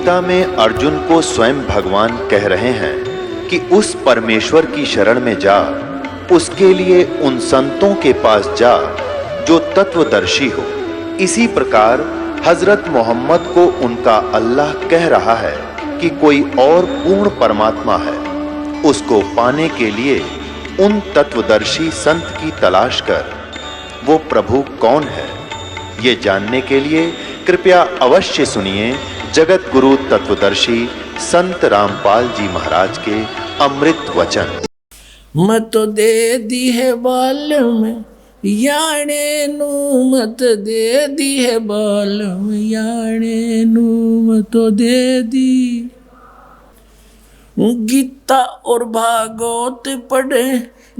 गीता में अर्जुन को स्वयं भगवान कह रहे हैं कि उस परमेश्वर की शरण में जा, उसके लिए उन संतों के पास जा जो तत्वदर्शी हो। इसी प्रकार हजरत मोहम्मद को उनका अल्लाह कह रहा है कि कोई और पूर्ण परमात्मा है, उसको पाने के लिए उन तत्वदर्शी संत की तलाश कर। वो प्रभु कौन है, ये जानने के लिए कृपया अवश्य सुनिए जगत गुरु तत्वदर्शी संत रामपाल जी महाराज के अमृत वचन। मत दे दी है बाल में याने नू, मत दे दी है बाल में याने नू, मत दे दी। गीता और भागवत पढ़े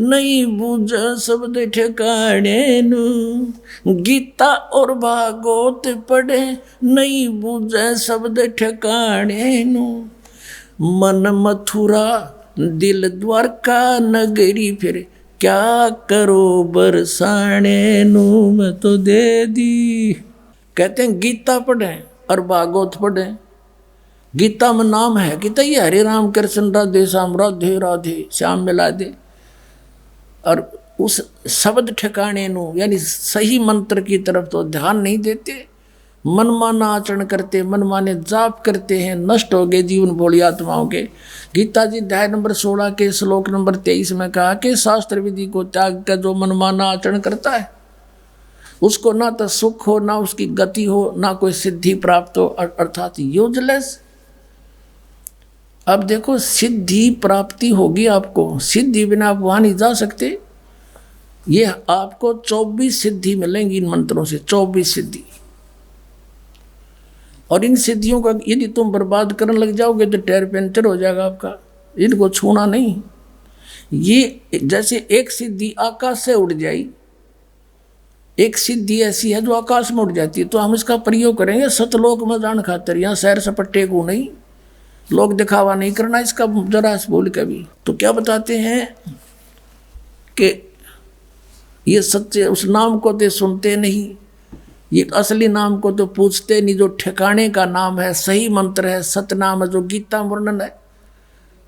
नहीं बूझ शब्द ठिकाने नू, गीता और भागवत पढ़े नहीं बूझ शब्द ठिकाने नू। मन मथुरा दिल द्वारका नगरी, फिर क्या करो बरसाने नू, मैं तो दे दी। कहते हैं गीता पढ़ें और भागवत पढ़ें। गीता में नाम है कि तय हरे राम कृष्ण राधे श्याम राधे राधे श्याम मिला दे, और उस शब्द ठिकाने नू यानी सही मंत्र की तरफ तो ध्यान नहीं देते, मनमाना आचरण करते, मनमाने जाप करते हैं, नष्ट हो गए जीवन भोली आत्माओं के। गीता जी अध्याय नंबर 16 के श्लोक नंबर 23 में कहा कि शास्त्र विधि को त्याग कर जो मनमाना आचरण करता है उसको ना तो सुख हो, ना उसकी गति हो, ना कोई सिद्धि प्राप्त हो, अर्थात यूजलेस। अब देखो सिद्धि प्राप्ति होगी आपको, सिद्धि बिना आप वहां नहीं जा सकते। ये आपको 24 सिद्धि मिलेंगी इन मंत्रों से, 24 सिद्धि। और इन सिद्धियों का यदि तुम बर्बाद करने लग जाओगे तो टायर पंचर हो जाएगा आपका, इनको छूना नहीं। ये जैसे एक सिद्धि आकाश से उड़ जाई, एक सिद्धि ऐसी है जो आकाश में उड़ जाती है, तो हम इसका प्रयोग करेंगे सतलोक में जान खातर, यहाँ सैर सपट्टे को नहीं, लोग दिखावा नहीं करना इसका जरा से बोल के भी। तो क्या बताते हैं कि ये सच्चे उस नाम को तो सुनते नहीं, ये असली नाम को तो पूछते नहीं, जो ठिकाने का नाम है, सही मंत्र है, सतनाम है, जो गीता वर्णन है।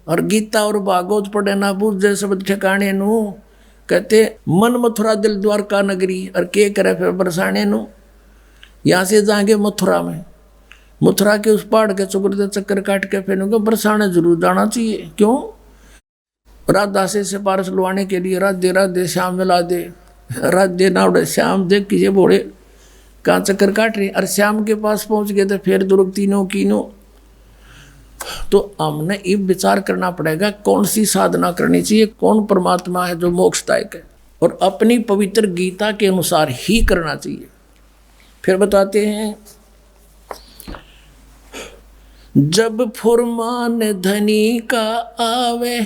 और गीता और भागवत पढ़े ना बूझे शब्द ठिकाने नू। कहते मन मथुरा दिल द्वारका नगरी, और के करे फिर बरसाने नू। यहाँ से जाएंगे मथुरा में, मथुरा के उस पहाड़ के चुकर चक्कर काट के फिर बरसाने जरूर जाना चाहिए। क्यों? राधा से पारस लुआने के लिए राधे राधे श्याम मिला दे, राधे नावड़े श्याम देख किसे बोले कहाँ चक्कर काट रहे, और श्याम के पास पहुंच गए तो फिर दुर्ग तीनों कीनों। तो हमने ये विचार करना पड़ेगा कौन सी साधना करनी चाहिए, कौन परमात्मा है जो मोक्षदायक है, और अपनी पवित्र गीता के अनुसार ही करना चाहिए। फिर बताते हैं जब फुरमान धनी का आवे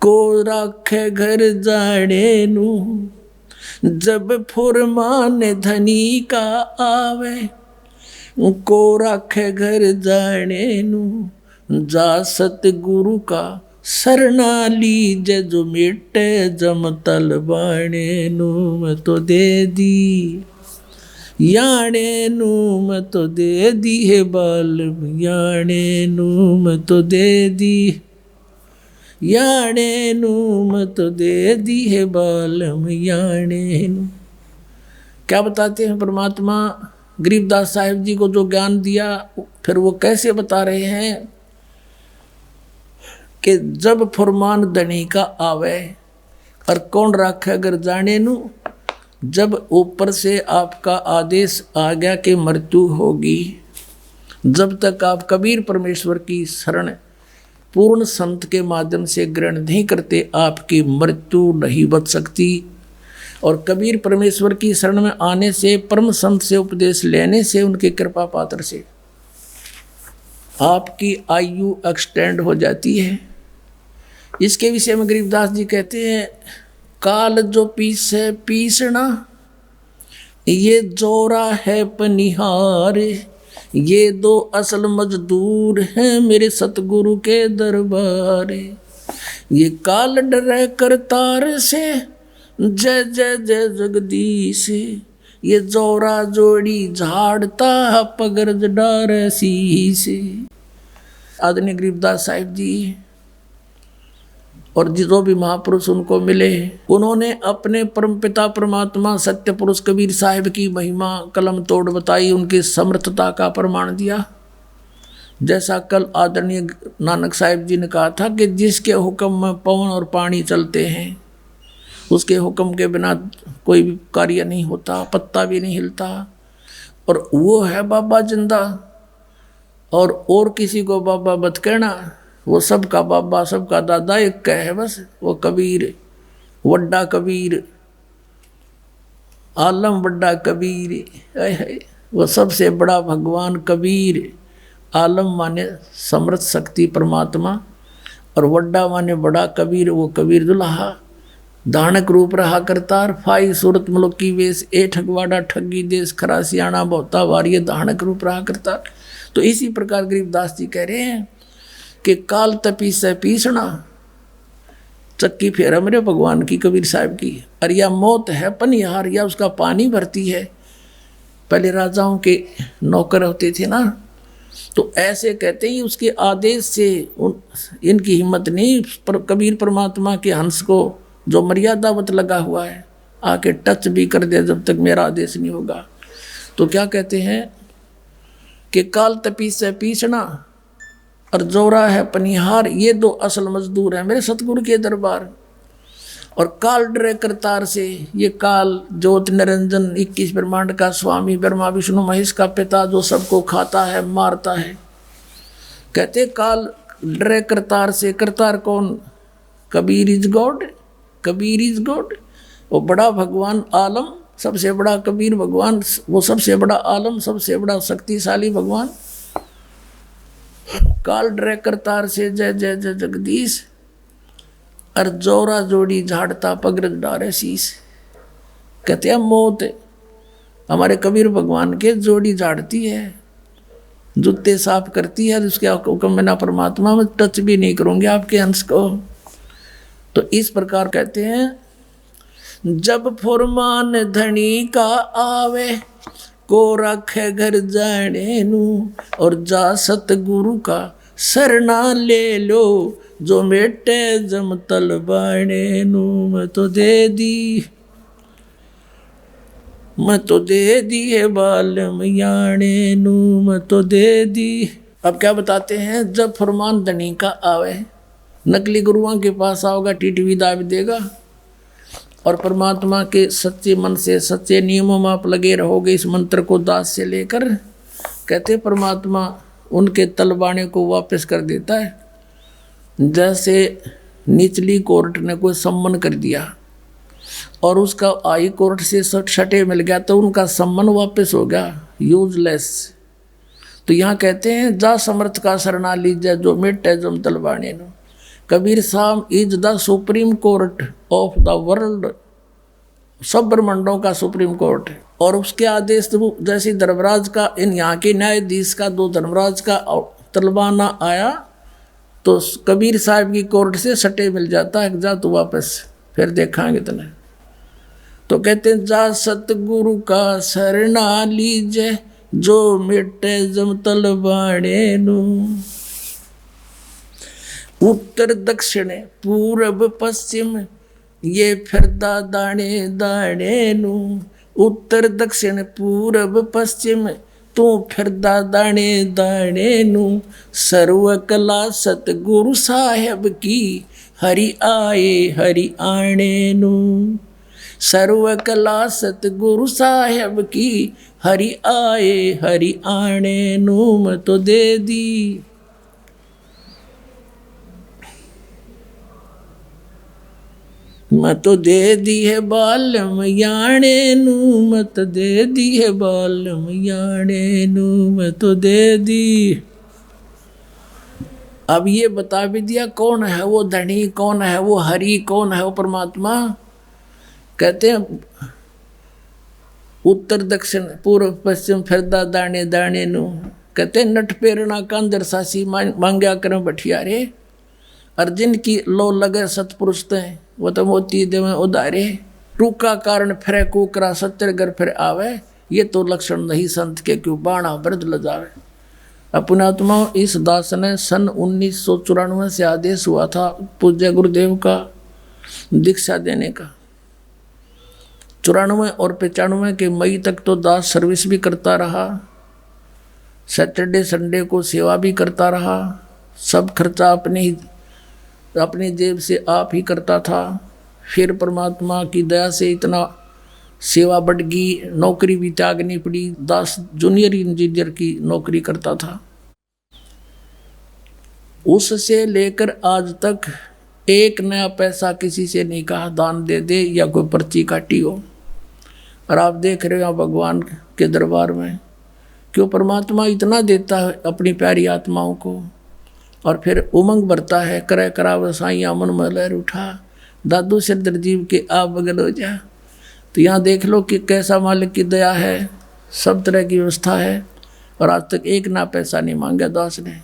को राखे घर जाने नू, जब फुरमान धनी का आवे को राखे घर जाने नू, जा सतगुरु का सरना लीजे जो मिटे जम तल बाणे नू, मैं तो दे दी याने नू, मैं तो दे दी है बाल याने नू, मैं तो दे दी याने नू, मैं तो दे दी है बाल याने नू। क्या बताते हैं परमात्मा गरीबदास साहिब जी को जो ज्ञान दिया, फिर वो कैसे बता रहे हैं कि जब फरमान धनी का आवे और कौन राखे अगर जाने नू, जब ऊपर से आपका आदेश आ गया कि मृत्यु होगी, जब तक आप कबीर परमेश्वर की शरण पूर्ण संत के माध्यम से ग्रहण नहीं करते, आपकी मृत्यु नहीं बच सकती। और कबीर परमेश्वर की शरण में आने से, परम संत से उपदेश लेने से, उनके कृपा पात्र से आपकी आयु एक्सटेंड हो जाती है। इसके विषय में गरीबदास जी कहते हैं काल जो पीसे पीसना, ये जोरा है पनिहार, ये दो असल मजदूर हैं मेरे सतगुरु के दरबार। ये काल डरे करतार से, जय जय जय जगदीश, ये जोरा जोड़ी झाड़ता पगरज डार शीश। आदरणीय गरीबदास साहिब जी और जो भी महापुरुष उनको मिले, उन्होंने अपने परमपिता परमात्मा सत्य पुरुष कबीर साहिब की महिमा कलम तोड़ बताई, उनकी समर्थता का प्रमाण दिया। जैसा कल आदरणीय नानक साहिब जी ने कहा था कि जिसके हुक्म में पवन और पानी चलते हैं, उसके हुक्म के बिना कोई भी कार्य नहीं होता, पत्ता भी नहीं हिलता। और वो है बाबा जिंदा, और किसी को बाबा मत कहना, वो सबका बाबा सबका दादा एक का है बस, वो कबीर, वड्डा कबीर, आलम वड्डा कबीर। वो सबसे बड़ा भगवान कबीर। आलम माने समर्थ शक्ति परमात्मा, और वड्डा माने बड़ा कबीर, वो कबीर दुल्हा। दानक रूप रहा करतार, फाई सूरत मुल्क की वेश, ए ठगवाड़ा ठगी देश, खरा सियाणा बहुता वारिय, दानक रूप रहा करतार। तो इसी प्रकार गरीबदास जी कह रहे हैं कि काल तपी से पीसना, चक्की फेरा मेरे भगवान की कबीर साहब की। और या मौत है पनिहार, या उसका पानी भरती है। पहले राजाओं के नौकर होते थे ना, तो ऐसे कहते ही उसके आदेश से इनकी हिम्मत नहीं, पर कबीर परमात्मा के हंस को जो मर्यादावत लगा हुआ है आके टच भी कर दे जब तक मेरा आदेश नहीं होगा। तो क्या कहते हैं कि काल तपी से पीसना और जोरा है पनिहार, ये दो असल मजदूर हैं मेरे सतगुरु के दरबार। और काल डरे करतार से, ये काल ज्योत निरंजन 21 ब्रह्मांड का स्वामी, ब्रह्मा विष्णु महेश का पिता, जो सबको खाता है मारता है। कहते काल डरे करतार से, करतार कौन? Kabir is God, Kabir is God. वो बड़ा भगवान आलम, सबसे बड़ा कबीर भगवान, वो सबसे बड़ा आलम, सबसे बड़ा शक्तिशाली भगवान। काल डरे करतार से, जय जय जय जगदीश। और जोरा जोड़ी झाड़ता पगरज डारे शीश। कहते हैं मौत हमारे कबीर भगवान के जोड़ी झाड़ती है, जूते साफ करती है, उसके हुक्म बिना परमात्मा में टच भी नहीं करूंगे आपके अंश को। तो इस प्रकार कहते हैं, जब फुरमान धनी का आवे, को रखे घर जाने नू, और जा सतगुरु का सरना ले लो, जो मेटे जम तलबाने नू। मैं तो दे दी, मैं तो दे दी है बालम याने नू, मैं तो दे दी। अब क्या बताते हैं, जब फरमान धनी का आवे, नकली गुरुओं के पास आओगा टीटीवी दाब देगा, और परमात्मा के सच्चे मन से सच्चे नियमों में आप लगे रहोगे इस मंत्र को दास से लेकर। कहते परमात्मा उनके तलबाने को वापस कर देता है। जैसे निचली कोर्ट ने कोई सम्मन कर दिया और उसका हाई कोर्ट से सटे मिल गया, तो उनका सम्मन वापस हो गया, यूजलेस। तो यहाँ कहते हैं, जा समर्थ का शरणा लीजिए, जो मिटे जम तलबाने नो। कबीर साहब is the supreme court of the world, सब ब्रह्मांडों का सुप्रीम कोर्ट है। और उसके आदेश तो जैसे धर्मराज का, इन यहाँ के न्यायाधीश का, दो धर्मराज का तलबाना आया तो कबीर साहब की कोर्ट से सटे मिल जाता है, जा तो वापस फिर देखांगे तने। तो कहते हैं, जा सतगुरु का शरणा लीजे, जो मिटे जम तलबाने नु। उत्तर दक्षिण पूरब पश्चिम, ये फिरदा दाने दाने नु। उत्तर दक्षिण पूरब पश्चिम, तू फिरदा दाने दाने नु। सर्व कला सतगुरु साहेब की, हरि आए हरि आने नु। सर्व कला सतगुरु साहेब की, हरि आए हरि आने नु। मैं तो दे दी, मत दे दी है बालम याने नू, मत दे दी है बालम याने नू, मत दे दी। अब ये बता भी दिया कौन है वो धनी, कौन है वो हरि, कौन है वो परमात्मा। कहते हैं, उत्तर दक्षिण पूर्व पश्चिम फिरदा दाने दाने नू। कहते हैं, नट पेरना कांदर सासी मांग्या कर बठियारे। अर्जुन की लो लगे सतपुरुष ते, वो तो मोती देवे उदारे। टूका कारण फिरे कुकरा सत्तर घर फिर आवे, ये तो लक्षण नहीं संत के, क्यों बाणा वृद्ध लजावे। अपने आत्मा इस दास ने सन 1994 से आदेश हुआ था पूज्य गुरुदेव का दीक्षा देने का। 94 और 95 के मई तक तो दास सर्विस भी करता रहा, सैटरडे संडे को सेवा भी करता रहा, सब खर्चा अपनी जेब से आप ही करता था। फिर परमात्मा की दया से इतना सेवा बढ़ गई, नौकरी भी त्यागनी पड़ी। दास जूनियर इंजीनियर की नौकरी करता था। उससे लेकर आज तक एक नया पैसा किसी से नहीं कहा दान दे दे या कोई पर्ची काटी हो। और आप देख रहे हो भगवान के दरबार में क्यों परमात्मा इतना देता है अपनी प्यारी आत्माओं को, और फिर उमंग भरता है, करे कराव साइया मन में लहर उठा, दादू सिरदर जीव के आप बगल हो जा। तो यहाँ देख लो कि कैसा मालिक की दया है, सब तरह की व्यवस्था है, और आज तक एक ना पैसा नहीं मांगा दास ने।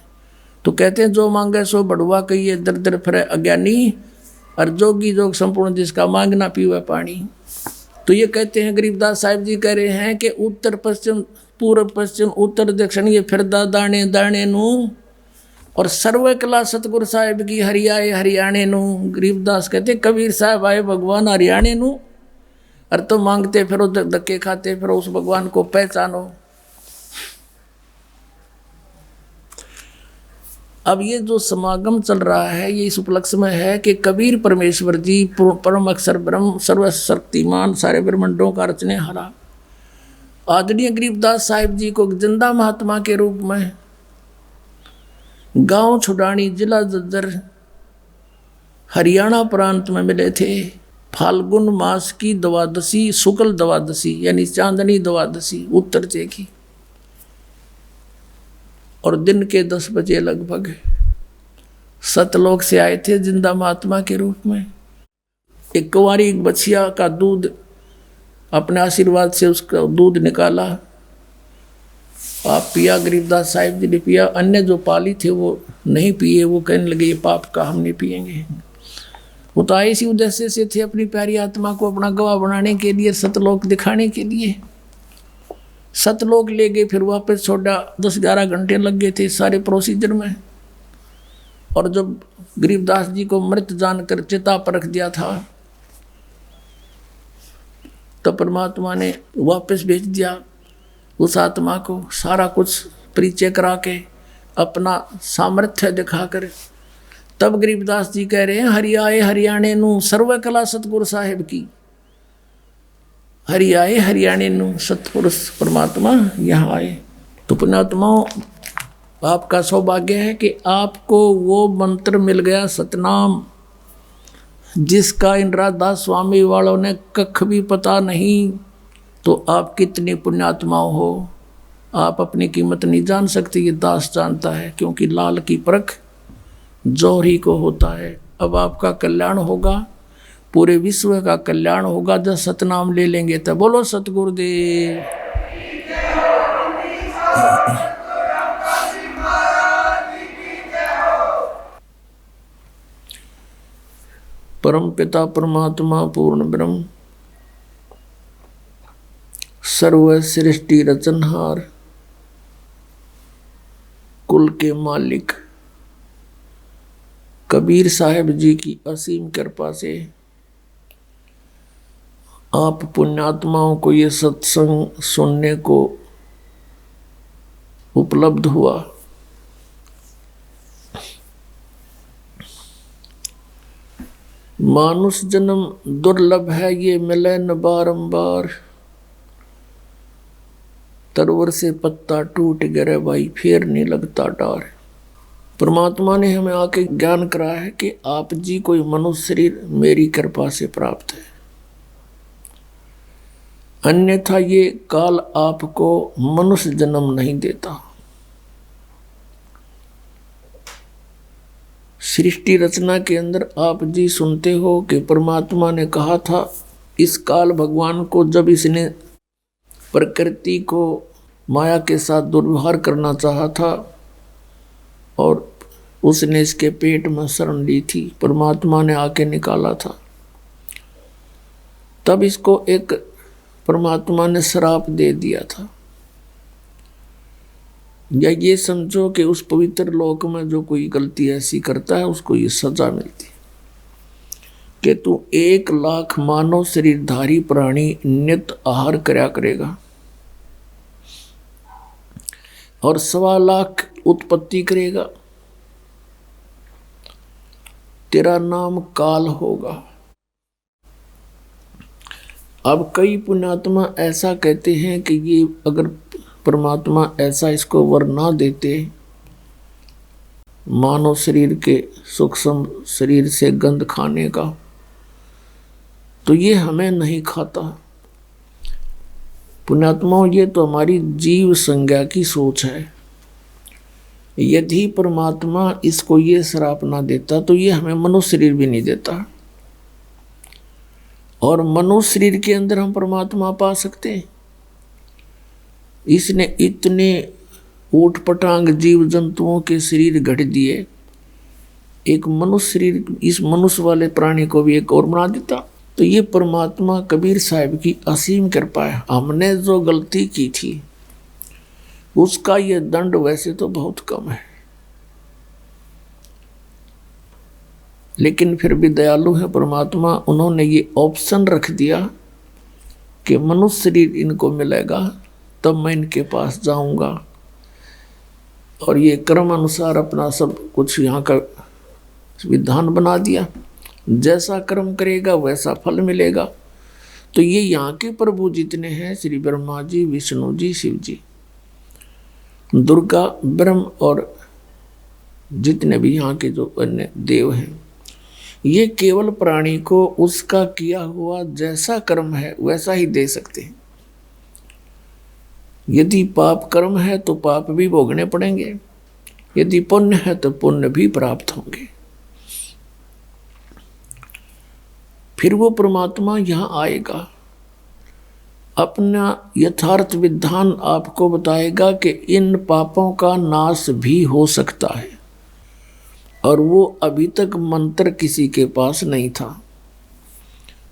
तो कहते हैं जो मांगे सो बढ़ुआ कहिए, दर दर फिरे अज्ञानी, और जोगी जोग संपूर्ण जिसका मांगना पीवे पानी। तो ये कहते हैं गरीबदास साहिब जी कह रहे हैं कि उत्तर पश्चिम पूर्व पश्चिम उत्तर दक्षिण ये फिरदा दाने दाने नू, और सर्व कला सतगुरु साहिब की हरियाए हरियाणे नू। गरीबदास कहते कबीर साहब आए भगवान हरियाणे नू, और तो मांगते फिरो धक्के खाते फिरो, उस भगवान को पहचानो। अब ये जो समागम चल रहा है ये इस उपलक्ष्य में है कि कबीर परमेश्वर जी परम अक्षर ब्रह्म सर्वशक्तिमान सारे ब्रह्मांडों का रचने हारा आदरणीय गरीबदास साहिब जी को जिंदा महात्मा के रूप में गांव छुडानी जिला जज्जर हरियाणा प्रांत में मिले थे। फाल्गुन मास की द्वादशी शुक्ल द्वादशी यानी चांदनी द्वादशी उत्तरचे की, और दिन के 10 बजे लगभग सतलोक से आए थे जिंदा महात्मा के रूप में। एक कुंवारी बछिया का दूध अपने आशीर्वाद से उसका दूध निकाला, आप पिया, गरीबदास साहिब जी ने पिया। अन्य जो पाली थे वो नहीं पिए, वो कहने लगे ये पाप का हम नहीं पिएंगे। वो तो आए इसी उद्देश्य से थे अपनी प्यारी आत्मा को अपना गवाह बनाने के लिए, सतलोक दिखाने के लिए। सतलोक ले गए, फिर वापस छोड़ा, 10-11 घंटे लग गए थे सारे प्रोसीजर में। और जब गरीबदास जी को मृत जानकर चिता पर रख दिया था तो परमात्मा ने वापस भेज दिया उस आत्मा को, सारा कुछ परिचय करा के अपना सामर्थ्य दिखाकर। तब गरीबदास जी कह रहे हैं हरियाए हरियाणे नू सर्व कला सतगुरु साहिब की, हरियाए हरियाणे नू सतपुरुष परमात्मा यहाँ आए। तो पुण्यात्माओं आपका सौभाग्य है कि आपको वो मंत्र मिल गया सतनाम, जिसका इन राधास स्वामी वालों ने कख भी पता नहीं। तो आप कितने पुण्यात्माओं हो, आप अपनी कीमत नहीं जान सकते, ये दास जानता है, क्योंकि लाल की परख जौहरी को होता है। अब आपका कल्याण होगा, पूरे विश्व का कल्याण होगा जब सतनाम ले लेंगे। तब बोलो सतगुरुदेव। परम पिता परमात्मा पूर्ण ब्रह्म सर्व सृष्टि रचनहार कुल के मालिक कबीर साहब जी की असीम कृपा से आप पुण्यात्माओं को ये सत्संग सुनने को उपलब्ध हुआ। मानुष जन्म दुर्लभ है, ये मिले न बारंबार, तरवर से पत्ता टूट गिरे भाई फिर नहीं लगता डार। परमात्मा ने हमें आके ज्ञान कराया है कि आप जी कोई मनुष्य शरीर मेरी कृपा से प्राप्त है, अन्यथा ये काल आपको मनुष्य जन्म नहीं देता। सृष्टि रचना के अंदर आप जी सुनते हो कि परमात्मा ने कहा था इस काल भगवान को, जब इसने प्रकृति को माया के साथ दुर्व्यवहार करना चाहा था और उसने इसके पेट में शरण ली थी, परमात्मा ने आके निकाला था। तब इसको एक परमात्मा ने श्राप दे दिया था, या ये समझो कि उस पवित्र लोक में जो कोई गलती ऐसी करता है उसको ये सजा मिलती कि तू 1,00,000 मानव शरीरधारी प्राणी नित्य आहार करया करेगा और 1,25,00,000 उत्पत्ति करेगा, तेरा नाम काल होगा। अब कई पुण्यात्मा ऐसा कहते हैं कि ये अगर परमात्मा ऐसा इसको वर ना देते, मानव शरीर के सूक्ष्म शरीर से गंध खाने का, तो ये हमें नहीं खाता। पुण्यात्माओं, ये तो हमारी जीव संज्ञा की सोच है। यदि परमात्मा इसको ये श्राप ना देता तो ये हमें मनुष्य शरीर भी नहीं देता, और मनुष्य शरीर के अंदर हम परमात्मा पा सकते हैं। इसने इतने ऊट पटांग जीव जंतुओं के शरीर गढ़ दिए, एक मनुष्य शरीर इस मनुष्य वाले प्राणी को भी एक और बना देता। तो ये परमात्मा कबीर साहब की असीम कृपा है। हमने जो गलती की थी उसका ये दंड वैसे तो बहुत कम है, लेकिन फिर भी दयालु है परमात्मा। उन्होंने ये ऑप्शन रख दिया कि मनुष्य शरीर इनको मिलेगा तब मैं इनके पास जाऊंगा, और ये कर्म अनुसार अपना सब कुछ यहाँ का विधान बना दिया। जैसा कर्म करेगा वैसा फल मिलेगा। तो ये यहाँ के प्रभु जितने हैं, श्री ब्रह्मा जी, विष्णु जी, शिव जी, दुर्गा, ब्रह्म और जितने भी यहाँ के जो अन्य देव हैं, ये केवल प्राणी को उसका किया हुआ जैसा कर्म है वैसा ही दे सकते हैं। यदि पाप कर्म है तो पाप भी भोगने पड़ेंगे, यदि पुण्य है तो पुण्य भी प्राप्त होंगे। फिर वो परमात्मा यहाँ आएगा, अपना यथार्थ विधान आपको बताएगा कि इन पापों का नाश भी हो सकता है, और वो अभी तक मंत्र किसी के पास नहीं था।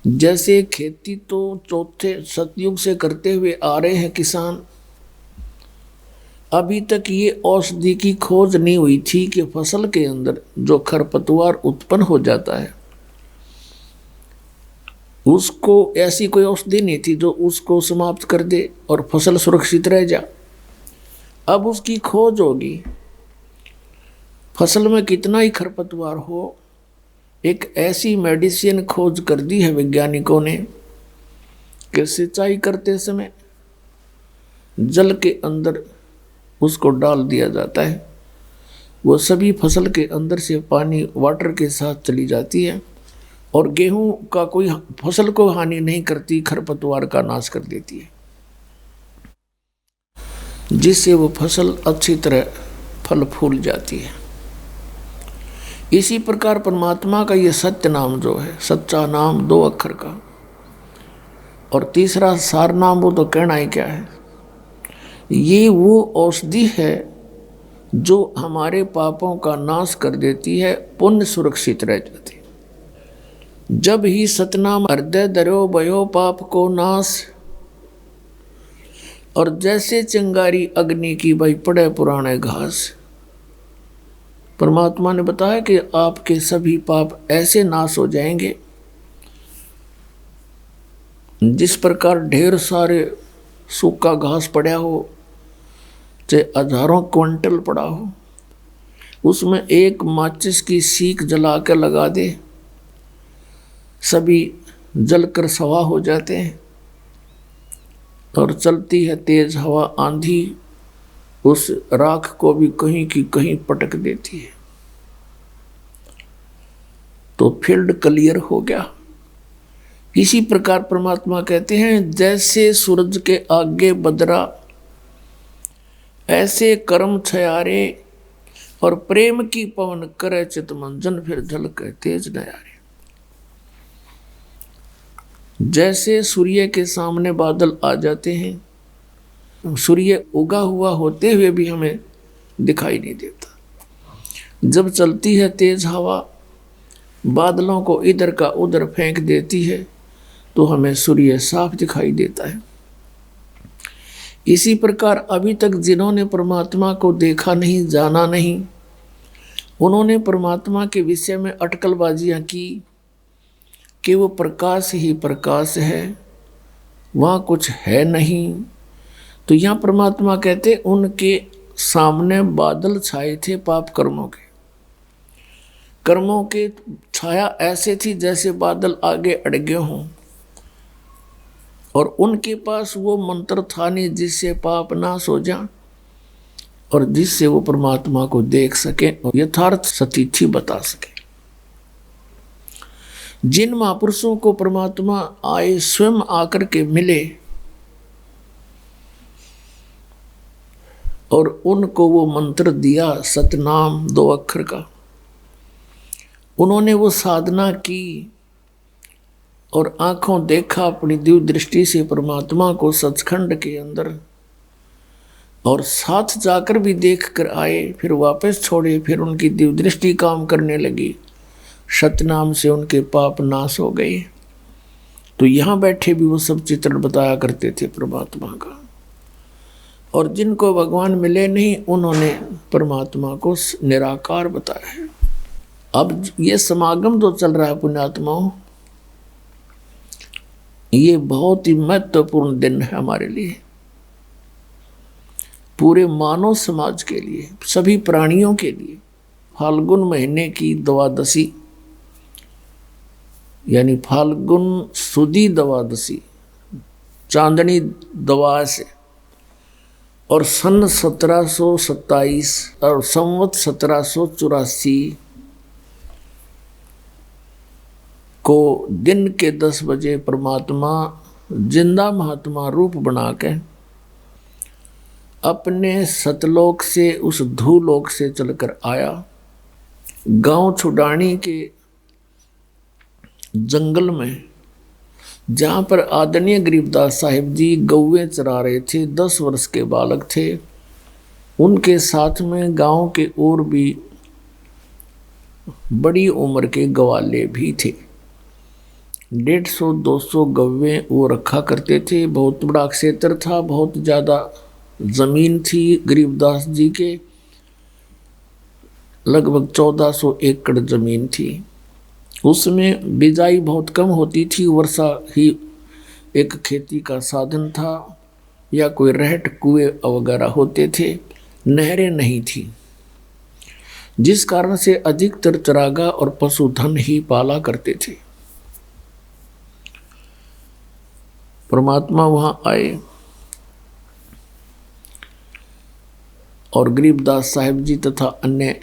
जैसे खेती तो चौथे सतयुग से करते हुए आ रहे हैं किसान, अभी तक ये औषधि की खोज नहीं हुई थी कि फसल के अंदर जो खरपतवार उत्पन्न हो जाता है उसको ऐसी कोई औषधि नहीं थी जो उसको समाप्त कर दे और फसल सुरक्षित रह जा। अब उसकी खोज होगी। फसल में कितना ही खरपतवार हो, एक ऐसी मेडिसिन खोज कर दी है वैज्ञानिकों ने कि सिंचाई करते समय जल के अंदर उसको डाल दिया जाता है, वो सभी फसल के अंदर से पानी वाटर के साथ चली जाती है, और गेहूं का कोई फसल को हानि नहीं करती, खरपतवार का नाश कर देती है, जिससे वो फसल अच्छी तरह फल फूल जाती है। इसी प्रकार परमात्मा का ये सत्य नाम जो है, सच्चा नाम 2 अक्षर का, और तीसरा सार नाम, वो तो कहना ही क्या है। ये वो औषधि है जो हमारे पापों का नाश कर देती है, पुण्य सुरक्षित रह जाती है। जब ही सतनाम हृदय धरो भयो पाप को नाश, और जैसे चिंगारी अग्नि की भाई पड़े पुराने घास। परमात्मा ने बताया कि आपके सभी पाप ऐसे नाश हो जाएंगे जिस प्रकार ढेर सारे सूखा घास पड़ा हो, चाहे हजारों क्विंटल पड़ा हो, उसमें एक माचिस की सीख जला कर लगा दे, सभी जलकर सवा हो जाते हैं, और चलती है तेज हवा आंधी, उस राख को भी कहीं की कहीं पटक देती है, तो फील्ड क्लियर हो गया। इसी प्रकार परमात्मा कहते हैं, जैसे सूरज के आगे बदरा, ऐसे कर्म छयारे, और प्रेम की पवन करे चितमंजन, फिर झलके तेज नयारे। जैसे सूर्य के सामने बादल आ जाते हैं, सूर्य उगा हुआ होते हुए भी हमें दिखाई नहीं देता। जब चलती है तेज हवा, बादलों को इधर का उधर फेंक देती है, तो हमें सूर्य साफ दिखाई देता है। इसी प्रकार अभी तक जिन्होंने परमात्मा को देखा नहीं, जाना नहीं, उन्होंने परमात्मा के विषय में अटकलबाजियां की कि वो प्रकाश ही प्रकाश है, वहाँ कुछ है नहीं। तो यहाँ परमात्मा कहते उनके सामने बादल छाए थे पाप कर्मों के छाया ऐसे थी जैसे बादल आगे अड़गे हों, और उनके पास वो मंत्र था नहीं जिससे पाप नाश हो जाए और जिससे वो परमात्मा को देख सके और यथार्थ सतीथि बता सके। जिन महापुरुषों को परमात्मा आए स्वयं आकर के मिले और उनको वो मंत्र दिया सतनाम 2 अक्षर का, उन्होंने वो साधना की और आंखों देखा अपनी दिव्य दृष्टि से परमात्मा को सचखंड के अंदर, और साथ जाकर भी देख कर आए, फिर वापस छोड़े, फिर उनकी दिव्य दृष्टि काम करने लगी, सतनाम से उनके पाप नाश हो गए। तो यहाँ बैठे भी वो सब चित्रण बताया करते थे परमात्मा का, और जिनको भगवान मिले नहीं उन्होंने परमात्मा को निराकार बताया है। अब ये समागम तो चल रहा है पुण्यात्माओं, ये बहुत ही महत्वपूर्ण दिन है हमारे लिए, पूरे मानव समाज के लिए, सभी प्राणियों के लिए। फाल्गुन महीने की द्वादशी यानी फाल्गुन सुदी द्वादशी, चांदनी द्वादश, और सन 1727 और संवत 1784 को दिन के 10 बजे परमात्मा जिंदा महात्मा रूप बना के अपने सतलोक से, उस धूलोक से चलकर आया। गांव छुडानी के जंगल में, जहाँ पर आदरणीय गरीबदास साहिब जी गौवें चरा रहे थे, 10 वर्ष के बालक थे। उनके साथ में गांव के और भी बड़ी उम्र के ग्वाले भी थे। 150-200 गौवें वो रखा करते थे। बहुत बड़ा क्षेत्र था, बहुत ज़्यादा ज़मीन थी गरीबदास जी के, लगभग 1400 एकड़ ज़मीन थी। उसमें बिजाई बहुत कम होती थी, वर्षा ही एक खेती का साधन था, या कोई रहट कुएं वगैरह होते थे, नहरें नहीं थी, जिस कारण से अधिकतर चरागा और पशुधन ही पाला करते थे। परमात्मा वहाँ आए और गरीबदास साहिब जी तथा अन्य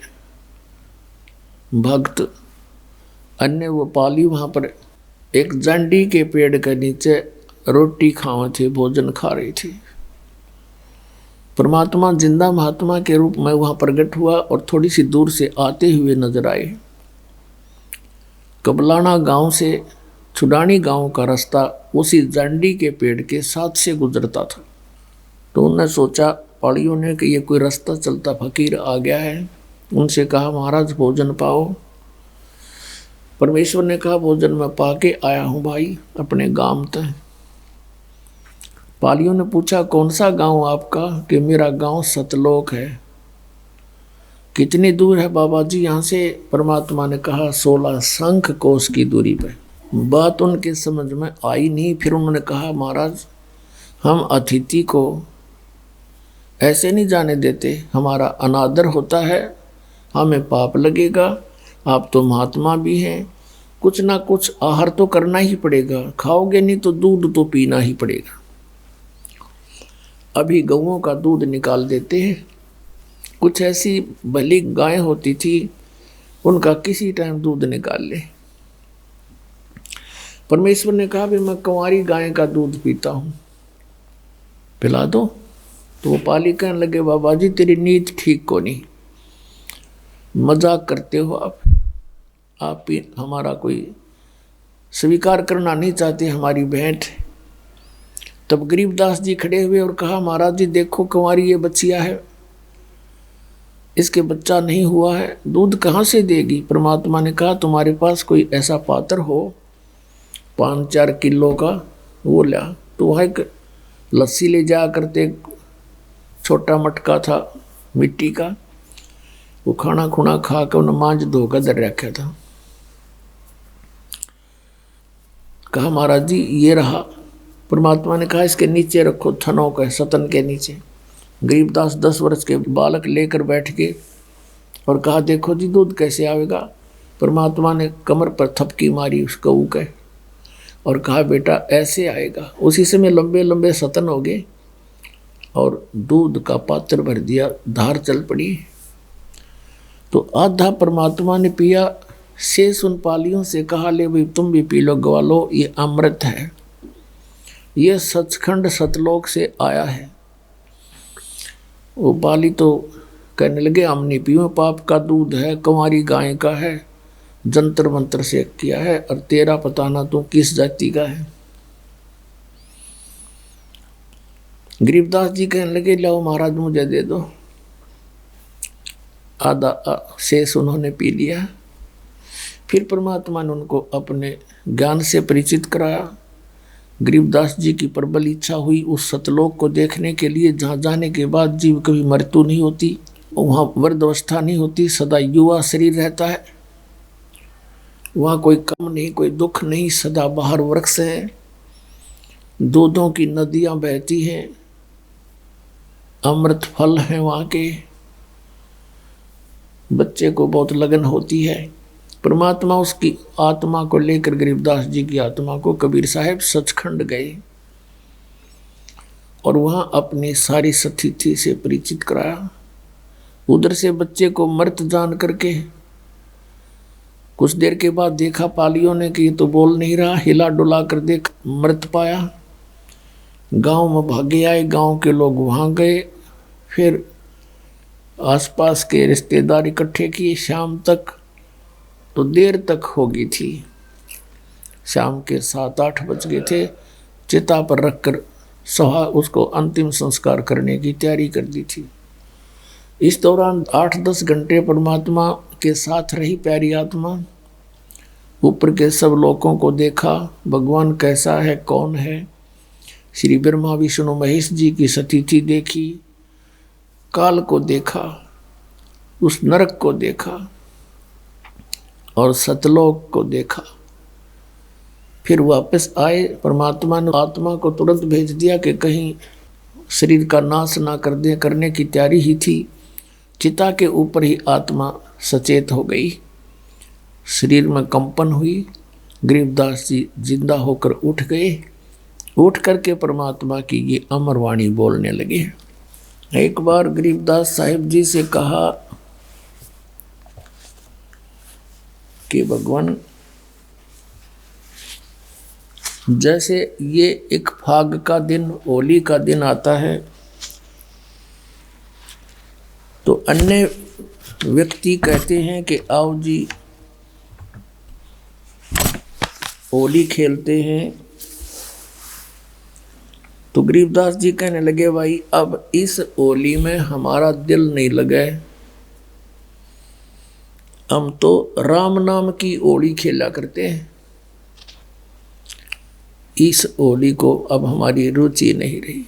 भक्त, अन्य वो पाली वहाँ पर एक जांडी के पेड़ के नीचे रोटी खावे थे, भोजन खा रही थी। परमात्मा जिंदा महात्मा के रूप में वहाँ प्रकट हुआ और थोड़ी सी दूर से आते हुए नजर आए। कबलाना गांव से छुडानी गांव का रास्ता उसी जांडी के पेड़ के साथ से गुजरता था। तो उन्होंने सोचा, पाड़ियों ने, कि ये कोई रास्ता चलता फकीर आ गया है। उनसे कहा, महाराज भोजन पाओ। परमेश्वर ने कहा, भोजन मैं पाके आया हूँ भाई, अपने गांव तक। पालियों ने पूछा, कौन सा गांव आपका? कि मेरा गांव सतलोक है। कितनी दूर है बाबा जी यहाँ से? परमात्मा ने कहा, 16 शंख कोस की दूरी पर। बात उनके समझ में आई नहीं। फिर उन्होंने कहा, महाराज हम अतिथि को ऐसे नहीं जाने देते, हमारा अनादर होता है, हमें पाप लगेगा। आप तो महात्मा भी हैं, कुछ ना कुछ आहार तो करना ही पड़ेगा, खाओगे नहीं तो दूध तो पीना ही पड़ेगा। अभी गऊओं का दूध निकाल देते हैं। कुछ ऐसी भली गाय होती थी, उनका किसी टाइम दूध निकाल ले। परमेश्वर ने कहा, भी मैं कुंवारी गाय का दूध पीता हूँ, पिला दो। तो वो पाली कहने लगे, बाबा जी तेरी नीयत ठीक को नहीं, मजाक करते हो आप ही हमारा कोई स्वीकार करना नहीं चाहते हमारी भेंट। तब गरीबदास जी खड़े हुए और कहा, महाराज जी देखो कुंवारी ये बच्चिया है, इसके बच्चा नहीं हुआ है, दूध कहाँ से देगी? परमात्मा ने कहा, तुम्हारे पास कोई ऐसा पात्र हो, 5-4 किलो का वो लिया। तो वहाँ एक लस्सी ले जा करते, छोटा मटका था मिट्टी का, वो खाना खुना खा के उन्हें मांझ धोकर धर रखा था। कहा महाराज जी ये रहा। परमात्मा ने कहा इसके नीचे रखो, थनों के सतन के नीचे। गरीबदास 10 वर्ष के बालक लेकर बैठ के और कहा देखो जी दूध कैसे आवेगा। परमात्मा ने कमर पर थपकी मारी उस गऊ के और कहा बेटा ऐसे आएगा। उसी समय लंबे लंबे सतन हो गए और दूध का पात्र भर दिया, धार चल पड़ी। तो आधा परमात्मा ने पिया, शेष उन पालियों से कहा ले भाई तुम भी पी लो ग्वालो, ये अमृत है, ये सचखंड सतलोक से आया है। वो पाली तो कहने लगे हम नहीं पियो, पाप का दूध है, कुंवारी गाय का है, जंतर मंत्र से किया है, और तेरा पता ना तू किस जाति का है। गरीबदास जी कहने लगे लाओ महाराज मुझे दे दो। आधा शेष उन्होंने पी लिया। फिर परमात्मा ने उनको अपने ज्ञान से परिचित कराया। गरीबदास जी की प्रबल इच्छा हुई उस सतलोक को देखने के लिए, जहाँ जाने के बाद जीव कभी मृत्यु नहीं होती, वहाँ वृद्धावस्था नहीं होती, सदा युवा शरीर रहता है, वहाँ कोई कम नहीं, कोई दुख नहीं, सदा बाहर वृक्ष हैं, दूधों की नदियाँ बहती हैं, अमृत फल हैं वहाँ के, बच्चे को बहुत लगन होती है। परमात्मा उसकी आत्मा को लेकर, गरीबदास जी की आत्मा को कबीर साहब सचखंड गए और वहां अपनी सारी स्थिति से परिचित कराया। उधर से बच्चे को मृत जान करके कुछ देर के बाद देखा पालियों ने कि ये तो बोल नहीं रहा, हिला डुला कर देख मृत पाया। गांव में भागे आए, गांव के लोग वहां गए, फिर आसपास के रिश्तेदार इकट्ठे किए। शाम तक तो देर तक हो गई थी, शाम के 7-8 बज गए थे। चिता पर रखकर सहा उसको अंतिम संस्कार करने की तैयारी कर दी थी। इस दौरान 8-10 घंटे परमात्मा के साथ रही प्यारी आत्मा। ऊपर के सब लोगों को देखा, भगवान कैसा है, कौन है। श्री ब्रह्मा विष्णु महेश जी की स्थिति देखी, काल को देखा, उस नरक को देखा और सतलोक को देखा। फिर वापस आए। परमात्मा ने आत्मा को तुरंत भेज दिया कि कहीं शरीर का नाश ना कर दे, करने की तैयारी ही थी। चिता के ऊपर ही आत्मा सचेत हो गई, शरीर में कंपन हुई। गरीबदास जी जिंदा होकर उठ गए। उठ करके परमात्मा की ये अमर वाणी बोलने लगे। एक बार गरीबदास साहिब जी से कहा कि भगवान जैसे ये एक फाग का दिन, होली का दिन आता है, तो अन्य व्यक्ति कहते हैं कि आओ जी होली खेलते हैं। तो गरीबदास जी कहने लगे भाई अब इस होली में हमारा दिल नहीं लगे, हम तो राम नाम की होली खेला करते हैं, इस होली को अब हमारी रुचि नहीं रही।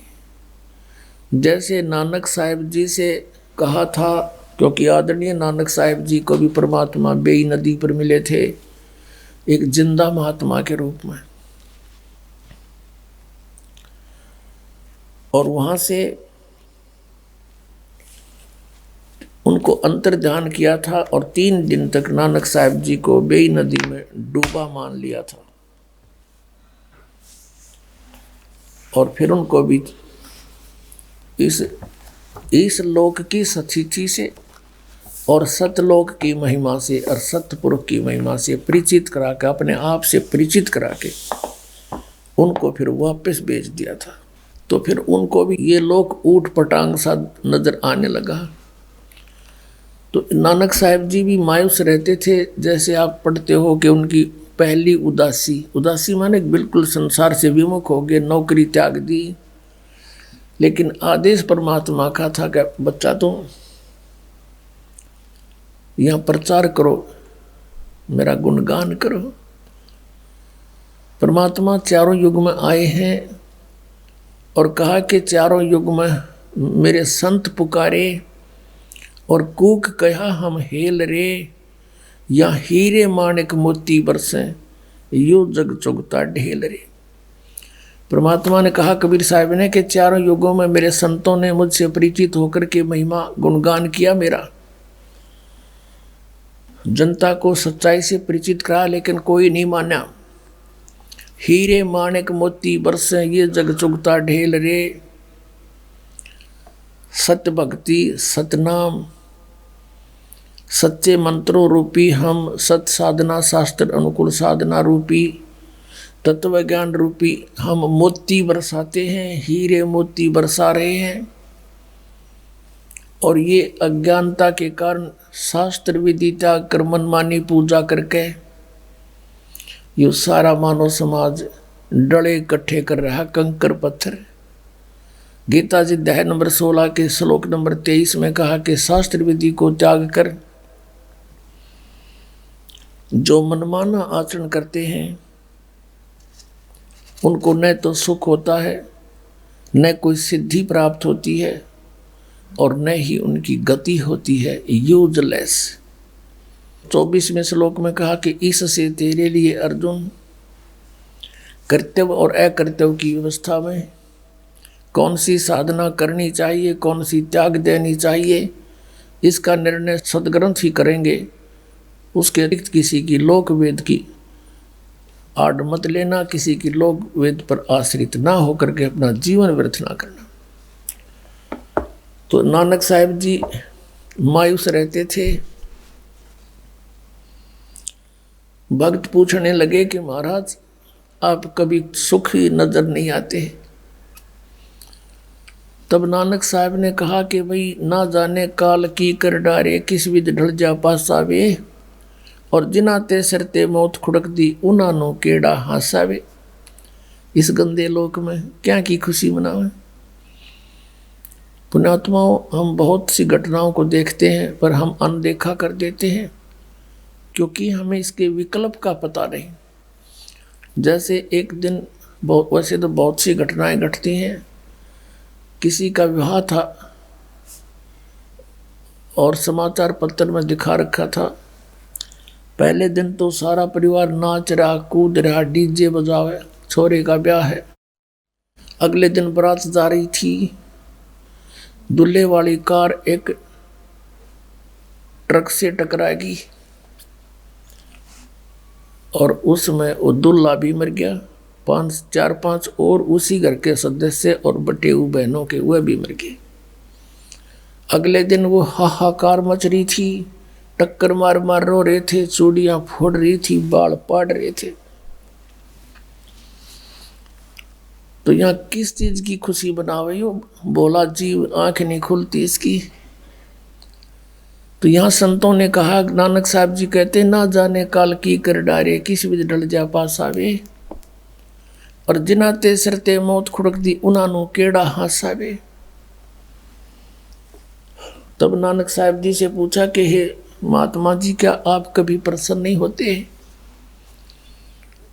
जैसे नानक साहिब जी से कहा था, क्योंकि आदरणीय नानक साहिब जी को भी परमात्मा बेई नदी पर मिले थे एक जिंदा महात्मा के रूप में, और वहाँ से उनको अंतर्ध्यान किया था और 3 दिन तक नानक साहिब जी को बेई नदी में डूबा मान लिया था। और फिर उनको भी इस लोक की स्थिति से और सतलोक की महिमा से और सतपुरुष की महिमा से परिचित करा के, अपने आप से परिचित करा के उनको फिर वापस भेज दिया था। तो फिर उनको भी ये लोक ऊट पटांग सा नजर आने लगा। तो नानक साहिब जी भी मायूस रहते थे। जैसे आप पढ़ते हो कि उनकी पहली उदासी माने बिल्कुल संसार से विमुख हो गए, नौकरी त्याग दी। लेकिन आदेश परमात्मा का था कि बच्चा तुम यहाँ प्रचार करो, मेरा गुणगान करो। परमात्मा चारों युग में आए हैं और कहा कि चारों युग में मेरे संत पुकारे और कूक कहा हम हेल रे, या हीरे माणिक मोती बरसे यो जग चुगता ढेल रे। परमात्मा ने कहा कबीर साहब ने कि चारों युगों में मेरे संतों ने मुझसे परिचित होकर के महिमा गुणगान किया मेरा, जनता को सच्चाई से परिचित करा, लेकिन कोई नहीं माना। हीरे माणिक मोती बरसे ये जग चुगता ढेल रे। सत्य भक्ति सतनाम सच्चे मंत्रों रूपी हम, सत साधना शास्त्र अनुकूल साधना रूपी, तत्व ज्ञान रूपी हम मोती बरसाते हैं, हीरे मोती बरसा रहे हैं। और ये अज्ञानता के कारण शास्त्र विधि त्याग कर मनमानी पूजा करके ये सारा मानव समाज डले इकट्ठे कर रहा, कंकर पत्थर। गीता जी अध्याय नंबर 16 के श्लोक नंबर 23 में कहा कि शास्त्र विधि को त्याग कर जो मनमाना आचरण करते हैं उनको न तो सुख होता है, न कोई सिद्धि प्राप्त होती है, और न ही उनकी गति होती है, यूजलेस। 24वें श्लोक में कहा कि इससे तेरे लिए अर्जुन कर्तव्य और अकर्तव्य की व्यवस्था में कौन सी साधना करनी चाहिए, कौन सी त्याग देनी चाहिए, इसका निर्णय सदग्रंथ ही करेंगे। उसके अतिरिक्त किसी की लोक वेद की आड़ मत लेना, किसी की लोक वेद पर आश्रित ना होकर के अपना जीवन व्यर्थ ना करना। तो नानक साहब जी मायूस रहते थे। भक्त पूछने लगे कि महाराज आप कभी सुखी नजर नहीं आते। तब नानक साहब ने कहा कि भाई ना जाने काल की कर डारे, किस विध ढल जा पासावे, और जिनाते सरते मौत खुड़क दी उन्हानो केड़ा हासावे। इस गंदे लोक में क्या की खुशी मनावे। पुण्यात्माओं, हम बहुत सी घटनाओं को देखते हैं पर हम अनदेखा कर देते हैं क्योंकि हमें इसके विकल्प का पता नहीं। जैसे एक दिन वैसे तो बहुत सी घटनाएं घटती हैं। किसी का विवाह था और समाचार पत्र में दिखा रखा था। पहले दिन तो सारा परिवार नाच रहा, कूद रहा, डीजे बजावे, छोरे का ब्याह है। अगले दिन बारात जा रही थी। दूल्हे वाली कार एक ट्रक से टकराएगी और उसमें वो दूल्हा भी मर गया, 4-5 और उसी घर के सदस्य और बटेऊ बहनों के वह भी मर गए। अगले दिन वो हाहाकार मच रही थी, टक्कर मार मार रो रहे थे, चूड़ियां फोड़ रही थी, बाल पाड़ रहे थे। तो यहाँ किस चीज की खुशी बनावे हो, बोला जीव आंख नहीं खुलती इसकी। तो यहाँ संतों ने कहा, नानक साहब जी कहते ना जाने काल की कर डारे, किस विध ढल जा पास आवे, और जिनाते सरते मौत खुड़क दी उन्हानो केड़ा हासावे। तब नानक साहब जी से पूछा कि हे महात्मा जी, क्या आप कभी प्रसन्न नहीं होते?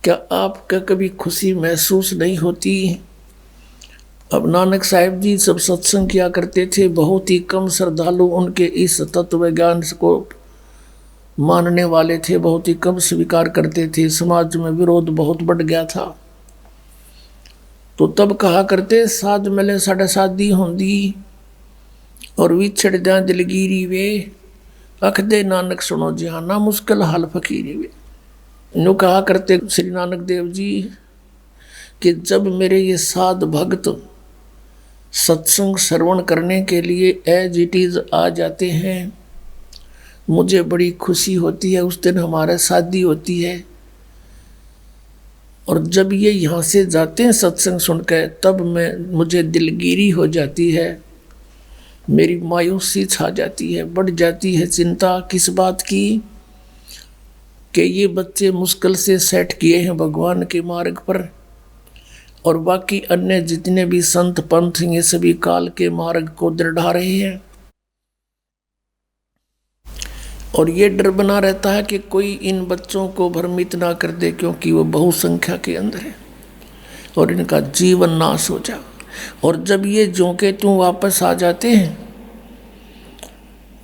क्या आपका कभी खुशी महसूस नहीं होती? अब नानक साहब जी सब सत्संग किया करते थे। बहुत ही कम श्रद्धालु उनके इस तत्व ज्ञान को मानने वाले थे, बहुत ही कम स्वीकार करते थे। समाज में विरोध बहुत बढ़ गया था। तो तब कहा करते, साध मिले साढ़े शादी होंदी और विछड़ जा दिलगिरी वे, अख दे नानक सुनो जहाना मुश्किल हाल फकीरी वे। यूँ कहा करते श्री नानक देव जी कि जब मेरे ये साध भक्त सत्संग श्रवण करने के लिए एज इट इज आ जाते हैं, मुझे बड़ी खुशी होती है। उस दिन हमारा शादी होती है और जब ये यहाँ से जाते हैं सत्संग सुनकर, तब मुझे दिलगिरी हो जाती है, मेरी मायूसी छा जाती है, बढ़ जाती है चिंता। किस बात की? कि ये बच्चे मुश्किल से सेट किए हैं भगवान के मार्ग पर, और बाकी अन्य जितने भी संत पंथ ये सभी काल के मार्ग को दृढ़ा रहे हैं। और ये डर बना रहता है कि कोई इन बच्चों को भ्रमित ना कर दे, क्योंकि वो बहुसंख्या के अंदर है और इनका जीवन नाश हो जाए। और जब ये ज्यों के त्यों वापस आ जाते हैं,